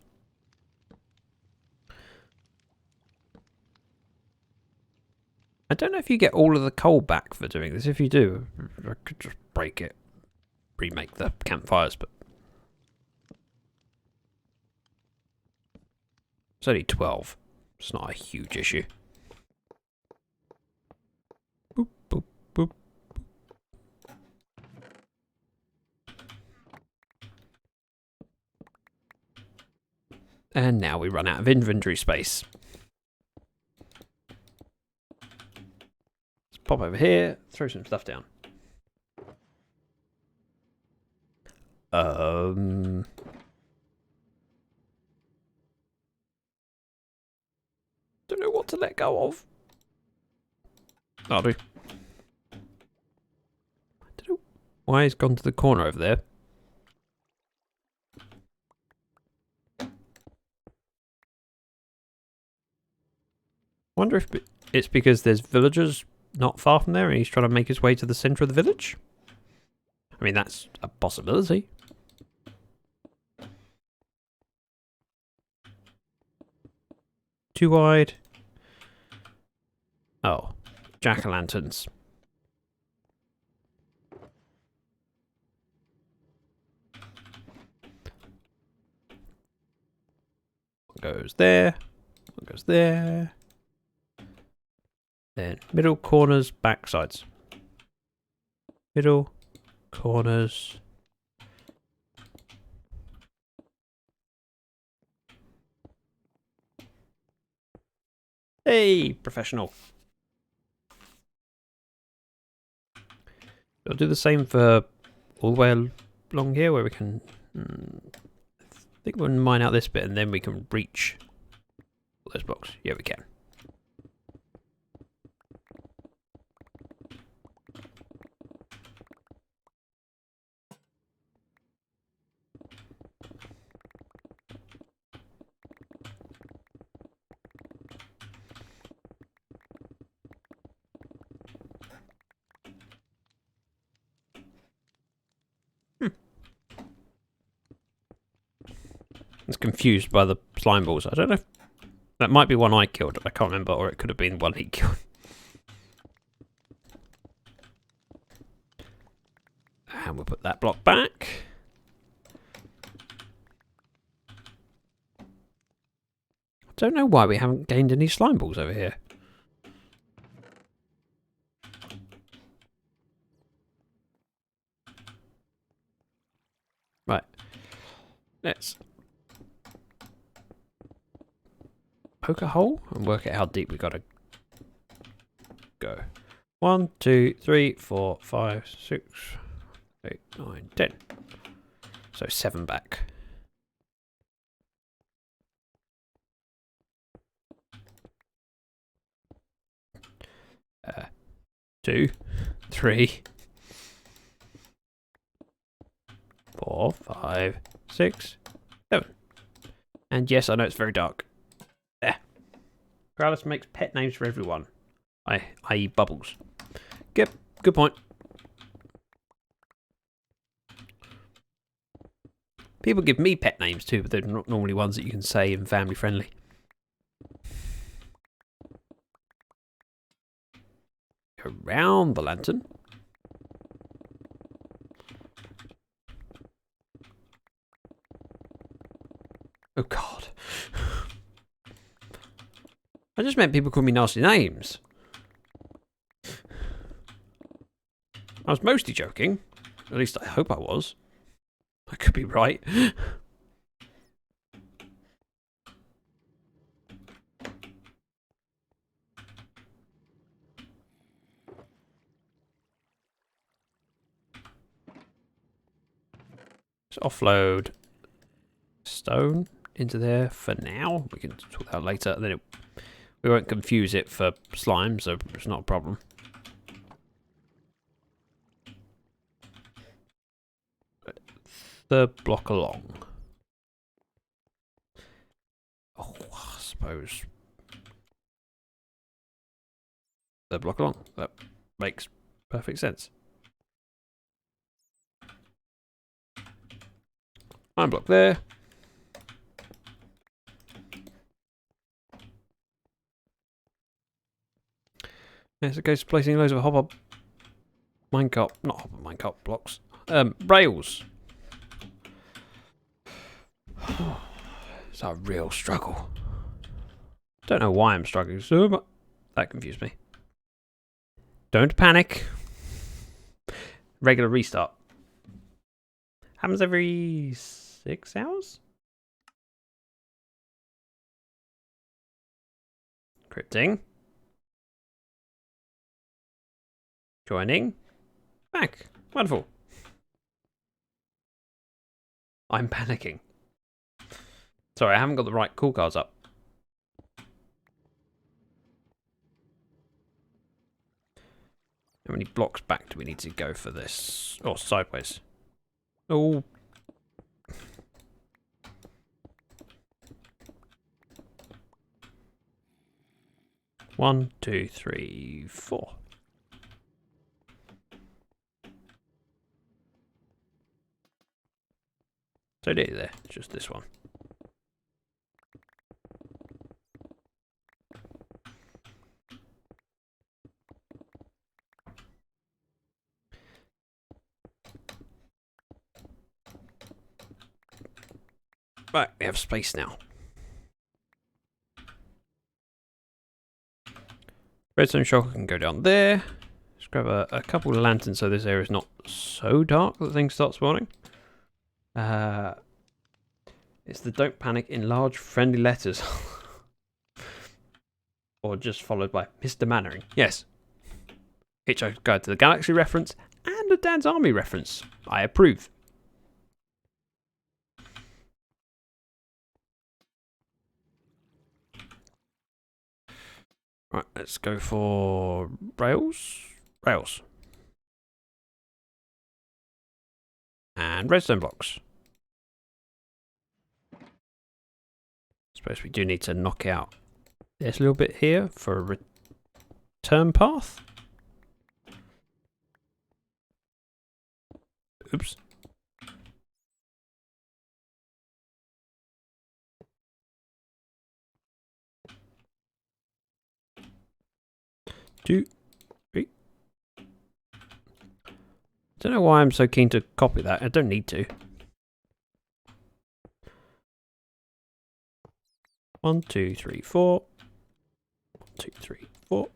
I don't know if you get all of the coal back for doing this. If you do, I could just break it. Remake the campfires, but... It's only 12. It's not a huge issue. Boop, boop, boop. And now we run out of inventory space. Let's pop over here, throw some stuff down. Don't know what to let go of. I'll do. I don't know why he's gone to the corner over there. Wonder if it's because there's villagers not far from there and he's trying to make his way to the centre of the village? I mean, that's a possibility. too wide. Oh, jack-o'-lanterns. One goes there. One goes there. Then middle, corners, back, sides. Middle, corners. Hey, professional. I'll do the same for all the way along here where we can... I think we'll mine out this bit and then we can reach all those blocks. Yeah, we can. I was confused by the slime balls. I don't know if that might be one I killed. I can't remember, or it could have been one he killed. And we'll put that block back. I don't know why we haven't gained any slime balls over here. Right. Let's poke a hole and work out how deep we gotta go. 1, 2, 3, 4, 5, 6, 8, 9, 10. So 7 back. Uh, 2, 3, 4, 5, 6, 7. And yes, I know it's very dark. There. Gralis makes pet names for everyone. I.e. Bubbles. Yep, good point. People give me pet names too, but they're not normally ones that you can say in family friendly. Around the lantern. Oh God. I just meant people call me nasty names. I was mostly joking. At least I hope I was. I could be right. Let's offload stone into there for now. We can talk that later. And then we won't confuse it for slime, so it's not a problem. Third block along. Oh, I suppose. Third block along. That makes perfect sense. Iron block there. Yes, it goes to placing loads of hopper minecart, not hopper minecart blocks. Rails. It's a real struggle. Don't know why I'm struggling so much. That confused me. Don't panic. Regular restart. Happens every 6 hours? Crypting. Joining. Back. Wonderful. I'm panicking. Sorry, I haven't got the right call cards up. How many blocks back do we need to go for this? Oh, sideways. Oh. One, 2, 3, 4. So nearly there, just this one. Right, we have space now. Redstone shulker can go down there. Let's grab a couple of lanterns so this area is not so dark that things start spawning. It's the don't panic in large friendly letters. Or just followed by Mr. Mannering. Yes. Hitchhiker's Guide to the Galaxy reference and a Dad's Army reference. I approve. Right, let's go for rails. Rails. And redstone blocks. Suppose we do need to knock out this little bit here for a return path. Oops. Two, three. Don't know why I'm so keen to copy that. I don't need to. 1, 2, 3, 4. 1, 2, 3, 4.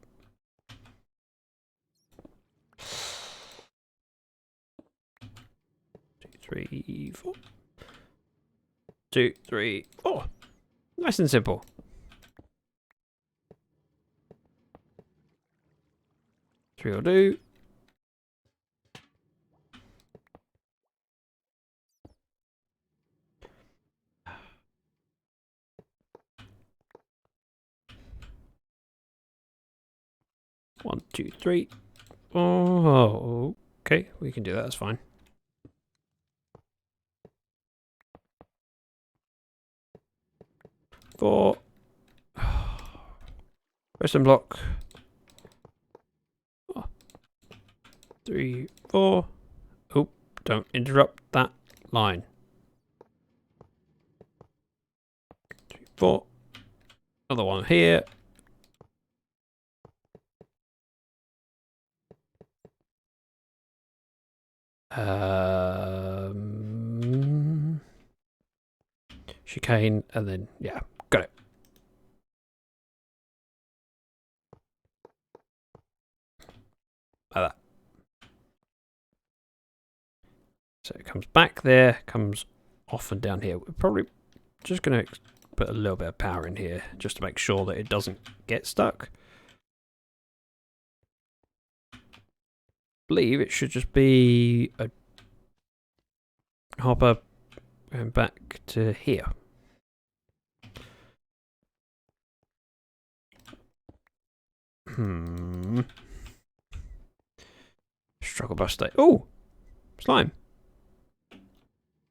2, 3, 4. 2, 3, 4. Nice and simple. Three will do. One, two, three. Oh, okay. We can do that. That's fine. Four. Redstone block. 3, 4. Oh, don't interrupt that line. 3, 4. Another one here. Chicane, and then, yeah, got it. Like that. So it comes back there, comes off and down here. We're probably just going to put a little bit of power in here just to make sure that it doesn't get stuck. I believe it should just be a hopper going back to here. Struggle bus state. Oh! Slime.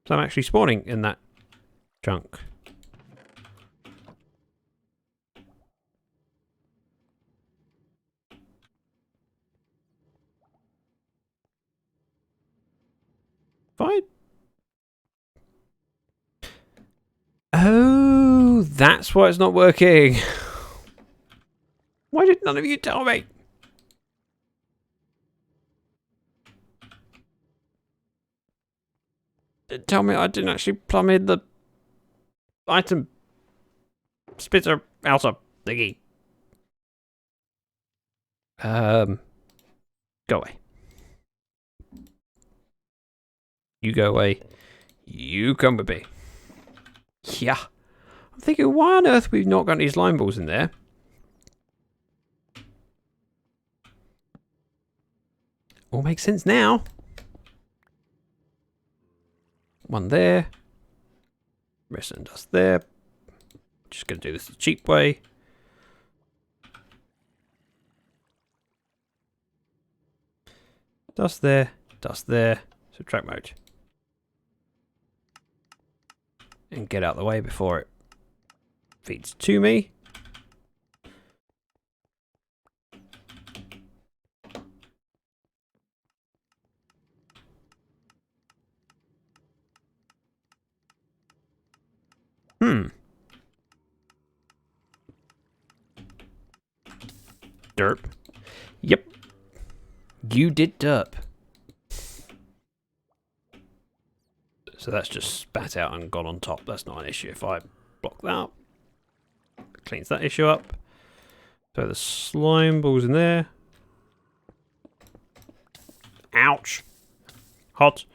So I'm actually spawning in that chunk. Fine. Oh, that's why it's not working. Why did none of you tell me? Tell me I didn't actually plumb in the item spitter outer thingy. Go away. You go away. You come with me. Yeah. I'm thinking, why on earth we've not got any slime balls in there? All makes sense now. One there. Rest and dust there. Just going to do this the cheap way. Dust there. Dust there. Subtract mode. And get out of the way before it feeds to me. Derp. Yep. You did derp. So So that's just spat out and gone on top. That's not an issue. If I block that up, it cleans that issue up. So the slime balls in there. Ouch. Hot.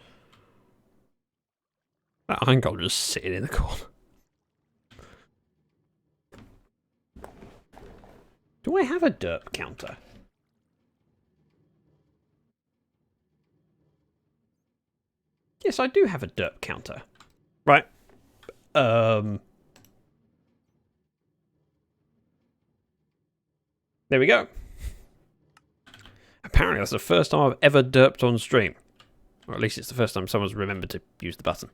That iron golem just sitting in the corner. Do I have a derp counter? Yes, I do have a derp counter. Right. There we go. Apparently that's the first time I've ever derped on stream. Or at least it's the first time someone's remembered to use the button.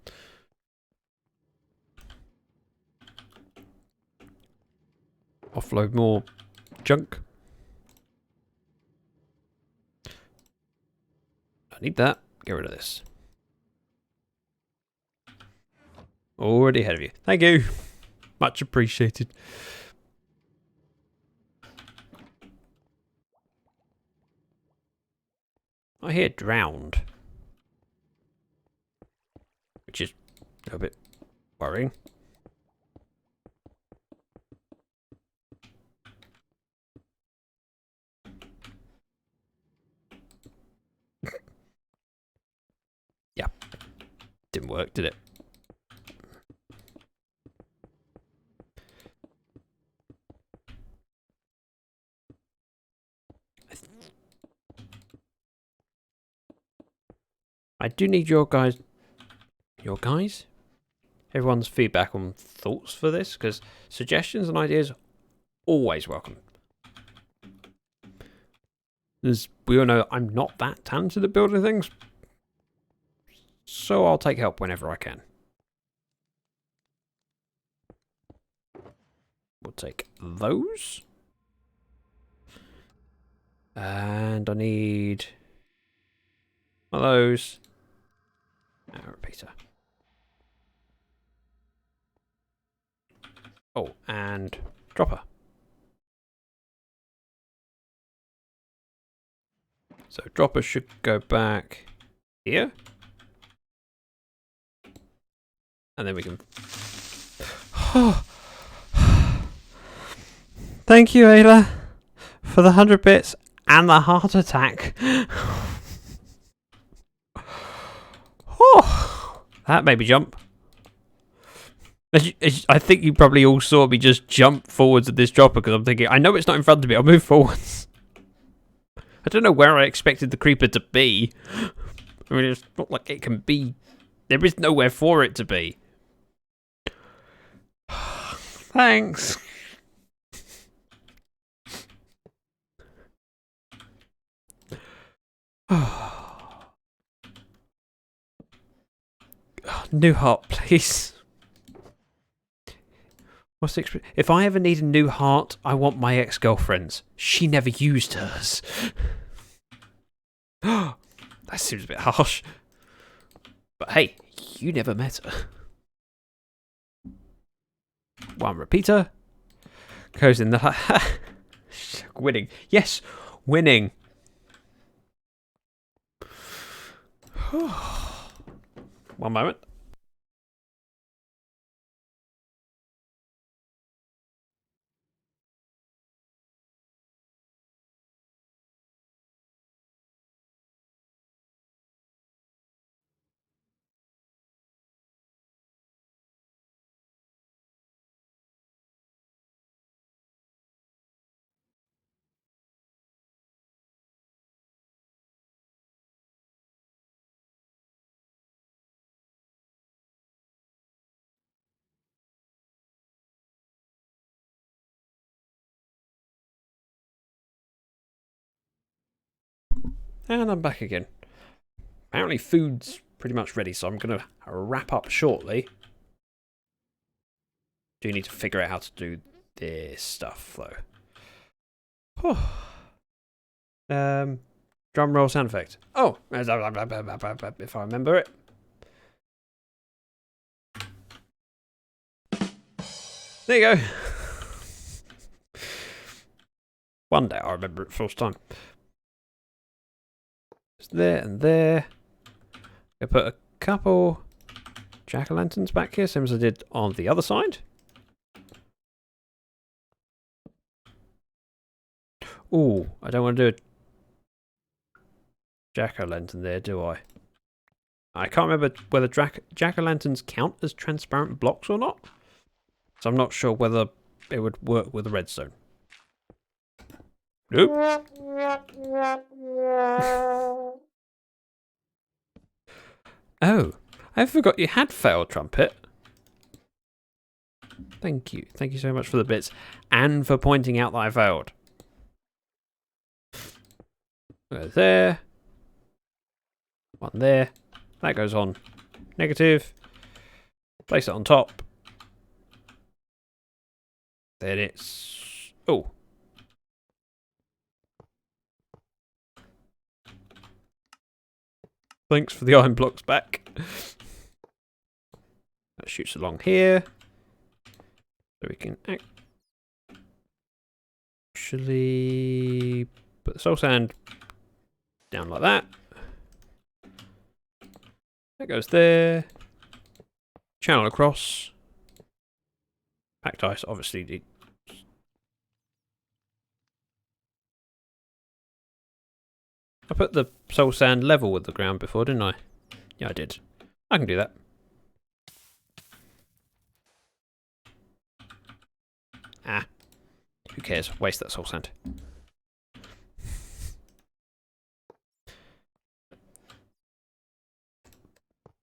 Offload more junk. I need that. Get rid of this. Already ahead of you. Thank you. Much appreciated. I hear drowned. Which is a little bit worrying. Yeah. Didn't work, did it? I do need your guys, everyone's feedback on thoughts for this, because suggestions and ideas always welcome. As we all know, I'm not that talented at building things, so I'll take help whenever I can. We'll take those. And I need one of those. And a repeater. Oh, and dropper. So dropper should go back here. And then we can... Thank you, Ayla, for the 100 bits and the heart attack. That made me jump. I think you probably all saw me just jump forwards at this dropper because I'm thinking, I know it's not in front of me, I'll move forwards. I don't know where I expected the creeper to be. I mean, it's not like it can be. There is nowhere for it to be. Thanks. New heart, please. What's the expression? If I ever need a new heart, I want my ex-girlfriend's. She never used hers. That seems a bit harsh. But hey, you never met her. One repeater. Goes in the... Winning. Yes, winning. One moment. And I'm back again. Apparently food's pretty much ready, so I'm going to wrap up shortly. Do need to figure out how to do this stuff, though. Drum roll sound effect. Oh, if I remember it. There you go. One day I'll remember it first time. It's there and there. I put a couple jack-o'-lanterns back here, same as I did on the other side. Ooh, I don't want to do a jack-o'-lantern there, do I? I can't remember whether jack-o'-lanterns count as transparent blocks or not. So I'm not sure whether it would work with the redstone. Nope. Oh, I forgot you had failed, Trumpet. Thank you. Thank you so much for the bits. And for pointing out that I failed. Go there. One there. That goes on negative. Place it on top. Then it's... Oh. Thanks for the iron blocks back. That shoots along here. So we can actually put the soul sand down like that. That goes there. Channel across. Packed ice, obviously. I put the soul sand level with the ground before, didn't I? Yeah, I did. I can do that. Ah. Who cares? Waste that soul sand.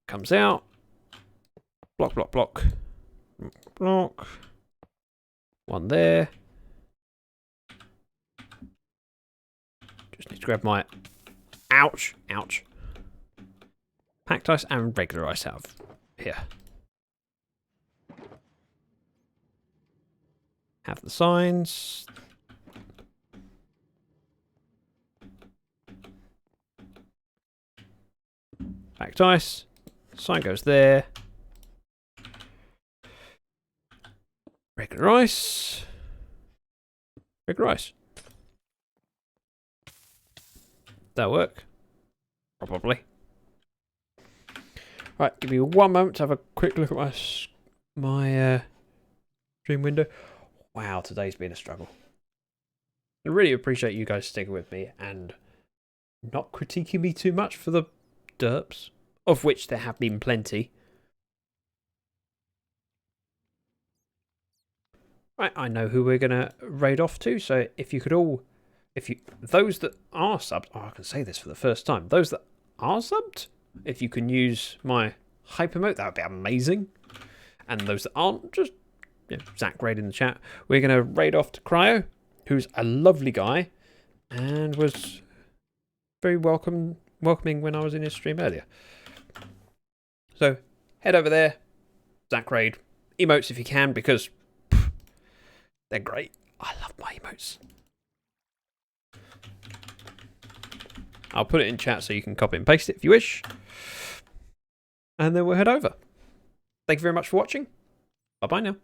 Comes out. Block, block, block. Block. One there. Just need to grab my... Ouch. Ouch. Packed ice and regular ice out of here. Have the signs. Packed ice. Sign goes there. Regular ice. Regular ice. That'll work. Probably. Right, give me 1 moment to have a quick look at my stream window. Wow, today's been a struggle. I really appreciate you guys sticking with me and not critiquing me too much for the derps, of which there have been plenty. Right, I know who we're gonna raid off to, so if you could all, those that are subbed, oh, I can say this for the first time, those that are subbed, if you can use my hyper mode, that would be amazing. And those that aren't, just Zach raid in the chat. We're gonna raid off to Cryo, who's a lovely guy and was very welcoming when I was in his stream earlier. So head over there, Zach raid, emotes if you can, because they're great. I love my emotes. I'll put it in chat so you can copy and paste it if you wish. And then we'll head over. Thank you very much for watching. Bye-bye now.